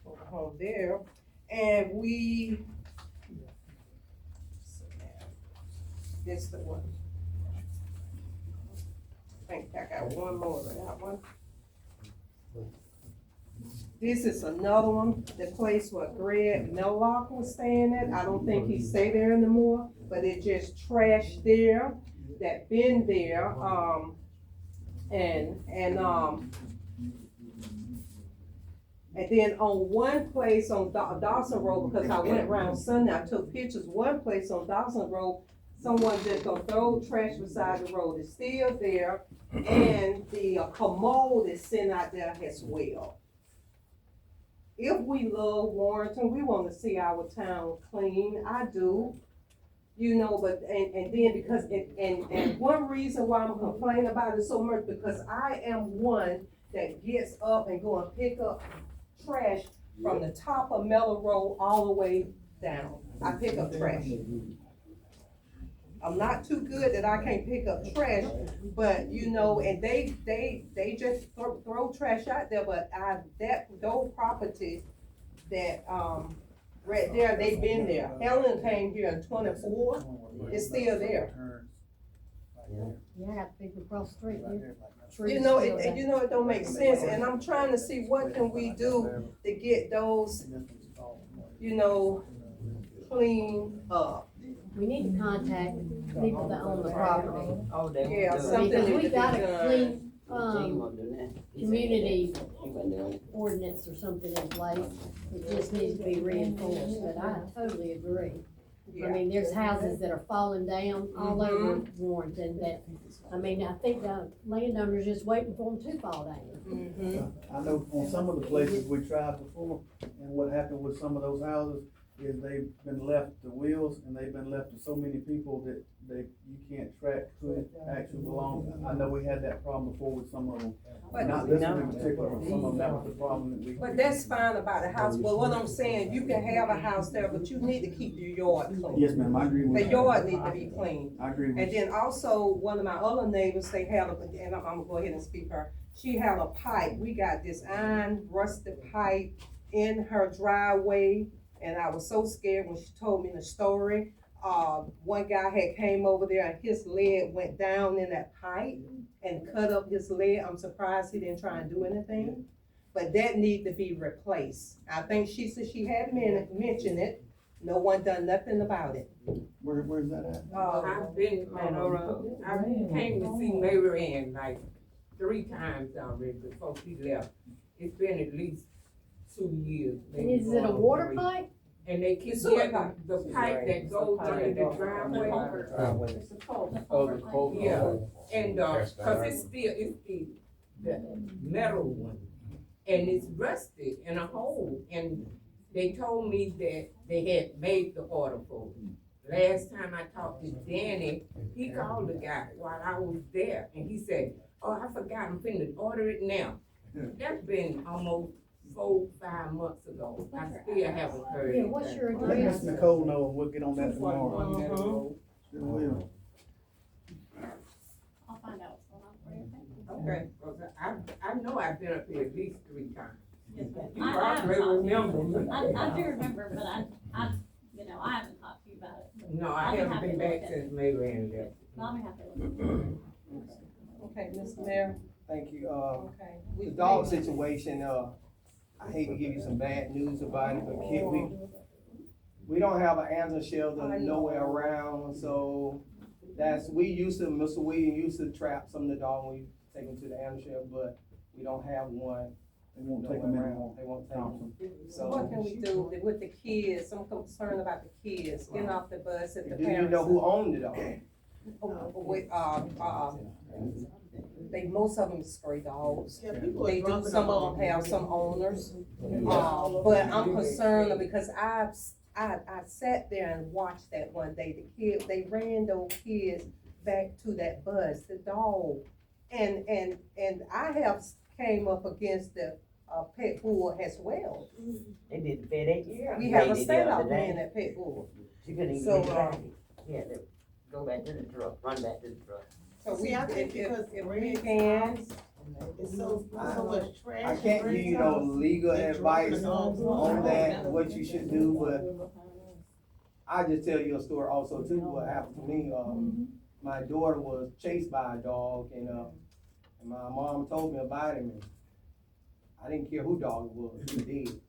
Q: home there, and this the one. I think I got one more of that one. This is another one, the place where Greg Mellock was staying at. I don't think he stay there anymore, but it just trashed there, that been there, and then on one place on Dawson Road, because I went around Sunday, I took pictures, one place on Dawson Road, someone just gonna throw trash beside the road. It's still there, and the commode is sitting out there as well. If we love Warrenton, we wanna see our town clean, I do. But, and then because, and one reason why I'm complaining about it so much, because I am one that gets up and go and pick up trash from the top of Mellow Road all the way down. I pick up trash. I'm not too good that I can't pick up trash, but and they just throw trash out there, but those properties that, right there, they've been there. Helen came here in 24, it's still there.
A: Yeah, I got people across the street,
Q: It don't make sense, and I'm trying to see what can we do to get those, clean up.
A: We need to contact people that own the property.
Q: Yeah, something
A: Because
Q: needs
A: we
Q: to be
A: got a
Q: done.
A: clean, community ordinance or something in place. It just needs to be reinforced, but I totally agree. I mean, there's houses that are falling down all over Warrenton that, I think the landowner's just waiting for them to fall down.
P: I know on some of the places we tried before, and what happened with some of those houses is they've been left to wheels, and they've been left to so many people that you can't track who it actually belongs. I know we had that problem before with some of them, not this one in particular, but some of them, that was the problem that we.
Q: But that's fine about the house, but what I'm saying, you can have a house there, but you need to keep your yard clean.
P: Yes, ma'am, I agree with
Q: The
P: that.
Q: yard need to be clean.
P: I agree with
Q: And then also, one of my other neighbors, they had and I'm gonna go ahead and speak her, she had a pipe, we got this iron rusted pipe in her driveway, and I was so scared when she told me the story. One guy had came over there and his leg went down in that pipe and cut up his leg. I'm surprised he didn't try and do anything, but that need to be replaced. I think she said she had mentioned it, no one done nothing about it.
P: Where's that at?
R: I've been I came to see Mary Ann like 3 times already before she left. It's been at least 2 years.
A: And is it a water pipe?
R: and they keep getting the pipe that goes under the driveway.
A: It's a culvert.
P: Oh, the cold.
R: Yeah, and, cause it's the metal one, and it's rusted in a hole, and they told me that they had made the order for it. Last time I talked to Danny, he called the guy while I was there, and he said, "Oh, I forgot, I'm finna order it now." That's been almost 4-5 months ago. I still haven't heard
A: Yeah,
R: it.
A: what's your
L: Let
A: address?
L: Miss Nicole know, and we'll get on that tomorrow. Sure will.
D: I'll find out what's going on for you.
R: Okay, 'cause I know I've been up here at least 3 times.
D: Yes, ma'am.
R: You
D: I
R: probably
D: haven't talked to you.
R: remember.
D: I do remember, but I, I haven't talked to you about it.
R: No,
D: I'll
R: I
D: be
R: haven't
D: happy
R: been
D: to look
R: back
D: at
R: since May ran there.
D: I'll be happy to look at it.
Q: Okay, Mr. Mayor,
B: Thank you.
Q: okay.
B: The dog situation, I hate to give you some bad news about it, but kid, we don't have an animal shelter nowhere around, so we used to, Mr. Williams used to trap some of the dogs when we take them to the animal shelter, but we don't have one.
P: They won't take them anymore.
B: They won't take them.
Q: So what can we do with the kids? I'm concerned about the kids getting off the bus and the
B: Do
Q: parents.
B: you know who owned it all?
Q: Most of them is stray dogs.
E: Yeah, people are
Q: They do,
E: dropping
Q: some
E: them
Q: of
E: off.
Q: them have some owners. But I'm concerned because I sat there and watched that one day. They ran those kids back to that bus, the dog. And I have came up against the pet bull as well.
S: They did the FedEx.
Q: Yeah. We have a standoff man at pet bull.
S: She couldn't even
Q: So,
S: get back. She had to go back to the truck, run back to the truck.
Q: So
E: See, I think because
Q: if
E: Red
Q: we can,
E: it's so much trash.
B: I can't give you no legal advice on that, what you should do, but I just tell you a story also too, what happened to me. My daughter was chased by a dog and my mom told me about him. And I didn't care who dog it was, he was dead.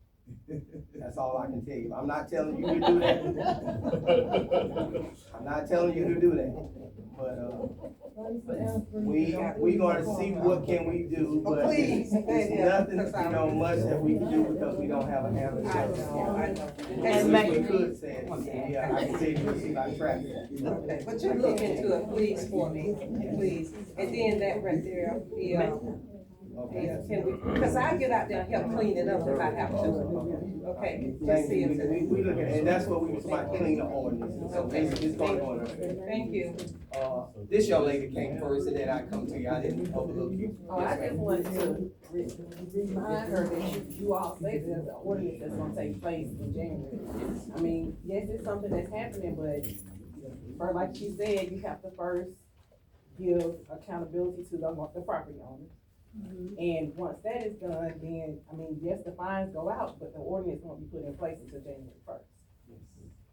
B: That's all I can tell you. I'm not telling you to do that. I'm not telling you to do that. But, we gonna see what can we do, but
Q: please,
B: it's nothing, much that we can do because we don't have a animal shelter.
Q: And
B: We could say, yeah, I can tell you, see by traffic.
Q: okay, but you look into it, please, for me, please. And then that right there, because I get out there and help clean it up if I have to. Okay, just
B: Thank
Q: see
B: you.
Q: it.
B: We look at, and that's what we was about, clean the ordinance, so it's going on.
Q: Thank you.
B: This young lady came first and then I come to you, I didn't overlook you.
T: Oh, I just wanted to remind her that you all say there's an ordinance that's gonna take place in January. I mean, yes, it's something that's happening, but for, like she said, you have to first give accountability to the property owner. And once that is done, then, I mean, yes, the fines go out, but the ordinance won't be put in place until January 1st.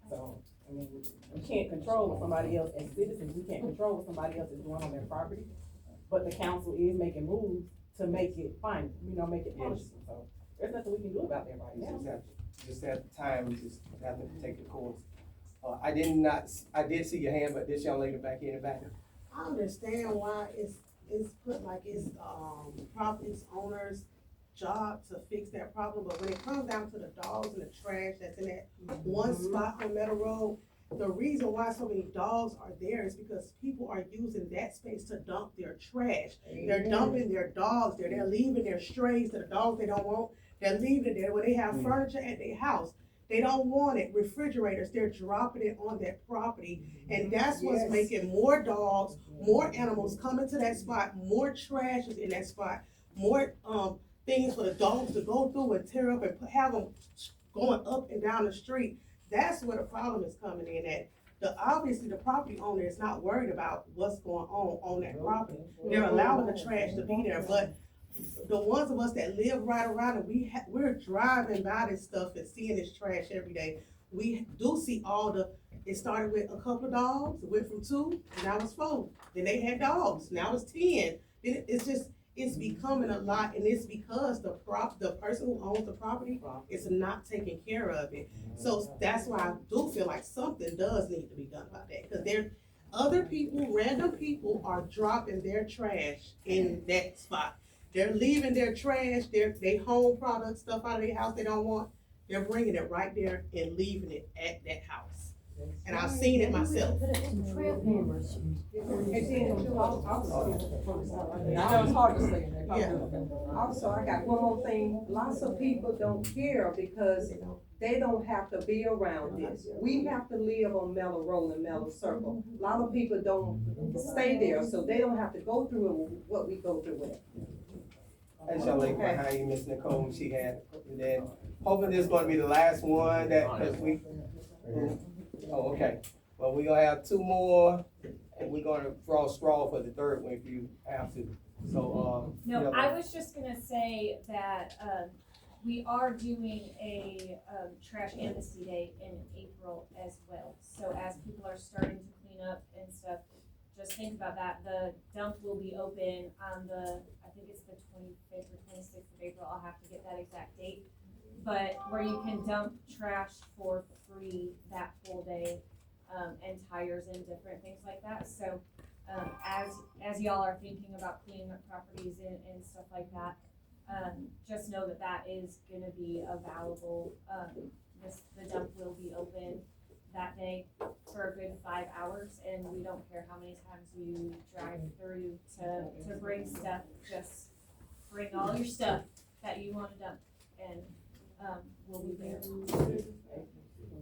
T: So, I mean, we can't control what somebody else, as citizens, we can't control what somebody else is doing on their property. But the council is making moves to make it fine, make it punishable, so there's nothing we can do about that right now.
B: Just at the time, we just have to take the course. I did see your hand, but this young lady back in the back.
E: I understand why it's put like it's, property owner's job to fix that problem, but when it comes down to the dogs and the trash that's in that one spot on Meadow Road, the reason why so many dogs are there is because people are using that space to dump their trash. They're dumping their dogs there, they're leaving their strays to the dogs they don't want, they're leaving it there when they have furniture at their house. They don't want it, refrigerators, they're dropping it on that property. And that's what's making more dogs, more animals come into that spot, more trash is in that spot, more, things for the dogs to go through and tear up and have them going up and down the street. That's where the problem is coming in at. Obviously the property owner is not worried about what's going on that property. They're allowing the trash to be there, but the ones of us that live right around it, we're driving by this stuff and seeing this trash every day. We do see it started with a couple of dogs, it went from 2, now it's 4. Then they had dogs, now it's 10. Then it's becoming a lot, and it's because the person who owns the property is not taking care of it. So that's why I do feel like something does need to be done about that, because other people, random people are dropping their trash in that spot. They're leaving their trash, their home products, stuff out of their house they don't want.
U: They're bringing it right there and leaving it at that house. And I've seen it myself.
A: Put up some trail cameras.
Q: And then also, I know it's hard to say. Also, I got one more thing. Lots of people don't care because they don't have to be around this. We have to live on Mellow Road and Mellow Circle. A lot of people don't stay there, so they don't have to go through what we go through with.
B: That's your lady behind you, Miss Nicole, she had, and then hoping this is gonna be the last one that, cause we, oh, okay. Well, we gonna have two more, and we're gonna draw a straw for the third one if you have to, so,
J: No,
B: you know,
J: I was just gonna say that, we are doing a, trash amnesty day in April as well. So as people are starting to clean up and stuff, just think about that. The dump will be open on the, I think it's the 25th or 26th of April. I'll have to get that exact date. But where you can dump trash for free that whole day, and tires and different things like that. So, as y'all are thinking about cleaning up properties and stuff like that, just know that that is gonna be available. The dump will be open that day for a good 5 hours, and we don't care how many times you drive through to bring stuff, just bring all your stuff that you wanna dump, and, we'll be there.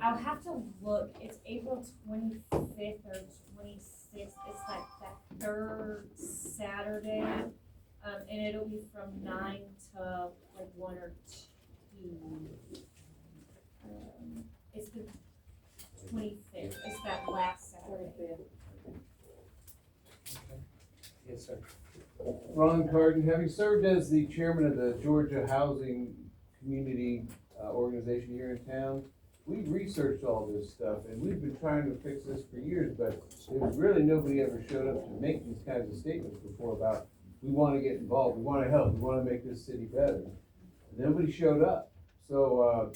J: I'll have to look, it's April 25th or 26th, it's like that third Saturday. And it'll be from 9 to like 1 or 2. It's the 25th, it's that last Saturday.
B: yes, sir.
V: Ron Carden, having served as the chairman of the Georgia Housing Community Organization here in town, we've researched all this stuff and we've been trying to fix this for years, but there's really nobody ever showed up to make these kinds of statements before about, we want to get involved, we want to help, we want to make this city better. Nobody showed up, so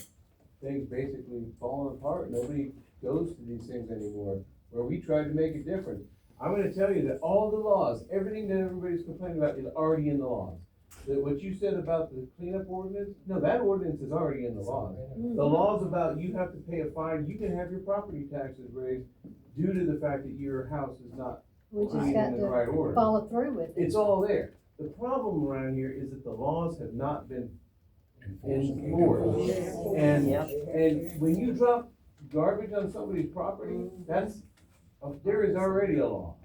V: things basically falling apart. Nobody goes to these things anymore, where we tried to make a difference. I'm going to tell you that all the laws, everything that everybody's complaining about is already in the laws. That what you said about the cleanup ordinance, no, that ordinance is already in the laws. The laws about you have to pay a fine, you can have your property taxes raised due to the fact that your house is not
A: We just
V: clean
A: got
V: in the right
A: to
V: order.
A: follow through with it.
V: It's all there. The problem around here is that the laws have not been enforced. And when you drop garbage on somebody's property, there is already a law.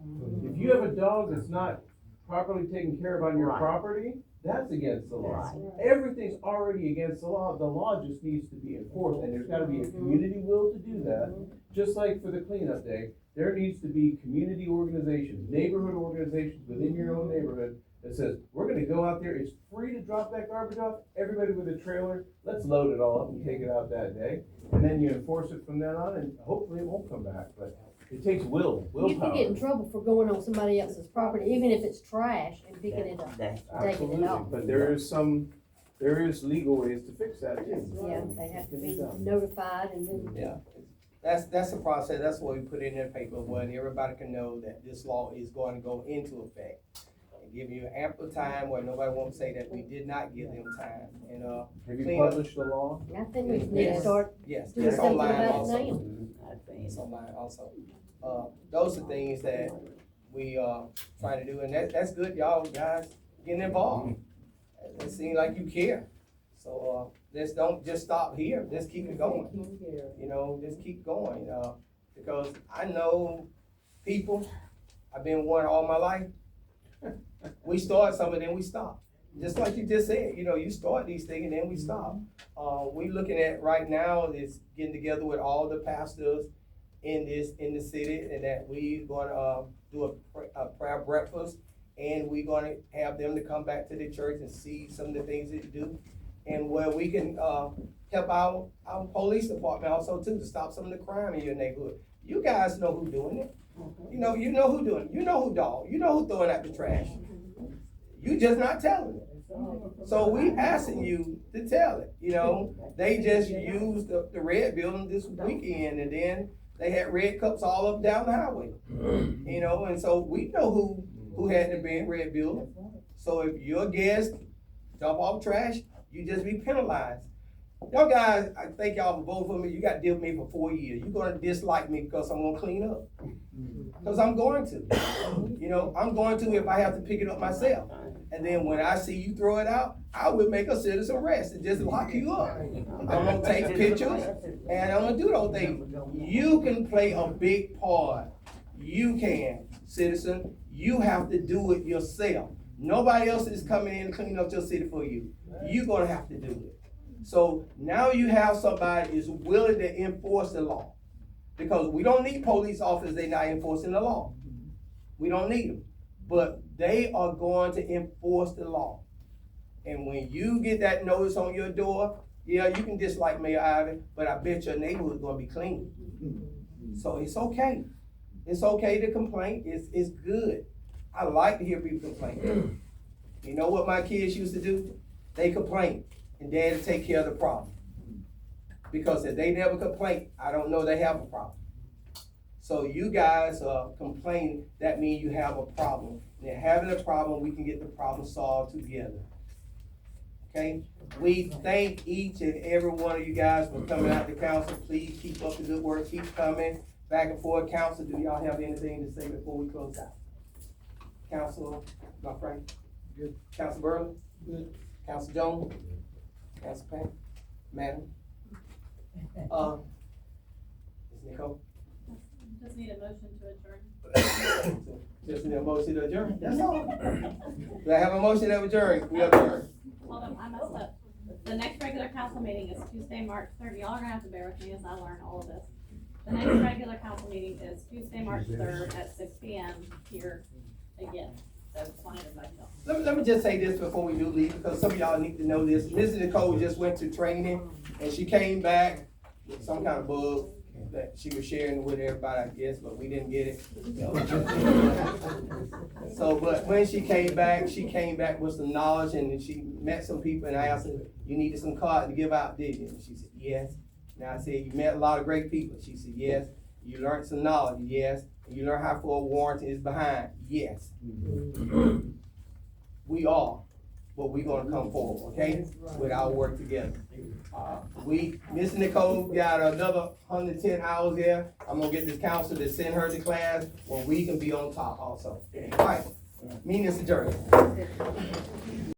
V: If you have a dog that's not properly taken care of on your property, that's against the law. Everything's already against the law. The law just needs to be enforced, and there's gotta be a community will to do that. Just like for the cleanup day, there needs to be community organizations, neighborhood organizations within your own neighborhood that says, we're gonna go out there, it's free to drop that garbage off, everybody with a trailer, let's load it all up and take it out that day. And then you enforce it from then on, and hopefully it won't come back, but it takes willpower.
A: You can get in trouble for going on somebody else's property, even if it's trash, and picking it up, taking it
V: Absolutely,
A: off.
V: but there is legal ways to fix that too.
A: Yeah, they have to be notified and then.
B: Yeah, that's the process, that's what we put in the paper, when everybody can know that this law is going to go into effect. And give you ample time where nobody won't say that we did not give them time, and,
V: Have you
B: clean up.
V: published the law?
A: I think we need to start
B: Yes,
A: doing
B: it's
A: something
B: online
A: about it
B: also.
A: now.
B: It's online also. Those are things that we trying to do, and that's good, y'all guys getting involved. It seems like you care. So let's don't just stop here, just keep it going. You know, just keep going, because I know people, I've been one all my life. We start some and then we stop. Just like you just said, you know, you start these things and then we stop. We looking at right now is getting together with all the pastors in the city, and that we gonna do a prayer breakfast, and we gonna have them to come back to the church and see some of the things that you do, and where we can help our police department also too, to stop some of the crime in your neighborhood. You guys know who's doing it. You know who doing it. You know who dog. You know who throwing out the trash. You just not telling it. So we asking you to tell it. You know, they just used the red building this weekend, and then they had red cups all up down the highway. You know, and so we know who had the big red building. So if your guest dump off trash, you just be penalized. Y'all guys, I thank y'all for voting for me. You got to deal with me for 4 years. You're gonna dislike me because I'm gonna clean up. Because I'm going to. You know, I'm going to if I have to pick it up myself. And then when I see you throw it out, I will make a citizen arrest and just lock you up. I'm gonna take pictures and I'm gonna do those things. You can play a big part. You can, citizen. You have to do it yourself. Nobody else is coming in and cleaning up your city for you. You're gonna have to do it. So now you have somebody who's willing to enforce the law. Because we don't need police officers, they're not enforcing the law. We don't need them. But they are going to enforce the law. And when you get that notice on your door, yeah, you can dislike Mayor Ivy, but I bet your neighborhood's gonna be clean. So it's okay. It's okay to complain. It's good. I like to hear people complain. You know what my kids used to do? They complain, and Dad would take care of the problem. Because if they never complain, I don't know they have a problem. So you guys are complaining, that means you have a problem. And having a problem, we can get the problem solved together. Okay? We thank each and every one of you guys for coming out to council. Please keep up the good work. Keep coming back and forth. Council, do y'all have anything to say before we close out? Council, my friend? Good. Council Burley? Good. Council Jones? Council Payne? Madam? Ms. Nicole?
D: Just need a motion to adjourn.
B: Just need a motion to adjourn, that's all. Do I have a motion to adjourn? We adjourn.
D: Hold on, I messed up. The next regular council meeting is Tuesday, March 3rd. Y'all are gonna have to bear with me as I learn all of this. The next regular council meeting is Tuesday, March 3rd at 6 p.m. here again. So just wanted to let you know.
B: Let me just say this before we do leave, because some of y'all need to know this. Mrs. Nicole just went to training, and she came back with some kind of bug that she was sharing with everybody, I guess, but we didn't get it. So, but when she came back with some knowledge, and she met some people, and I asked her, you needed some cards to give out, did you? And she said, yes. And I said, you met a lot of great people. She said, yes. You learned some knowledge, yes. And you learned how far a warranty is behind, yes. We are, but we're gonna come forward, okay? With our work together. Miss Nicole got another 110 hours there. I'm gonna get this counselor to send her to class where we can be on top also. All right, meeting is adjourned.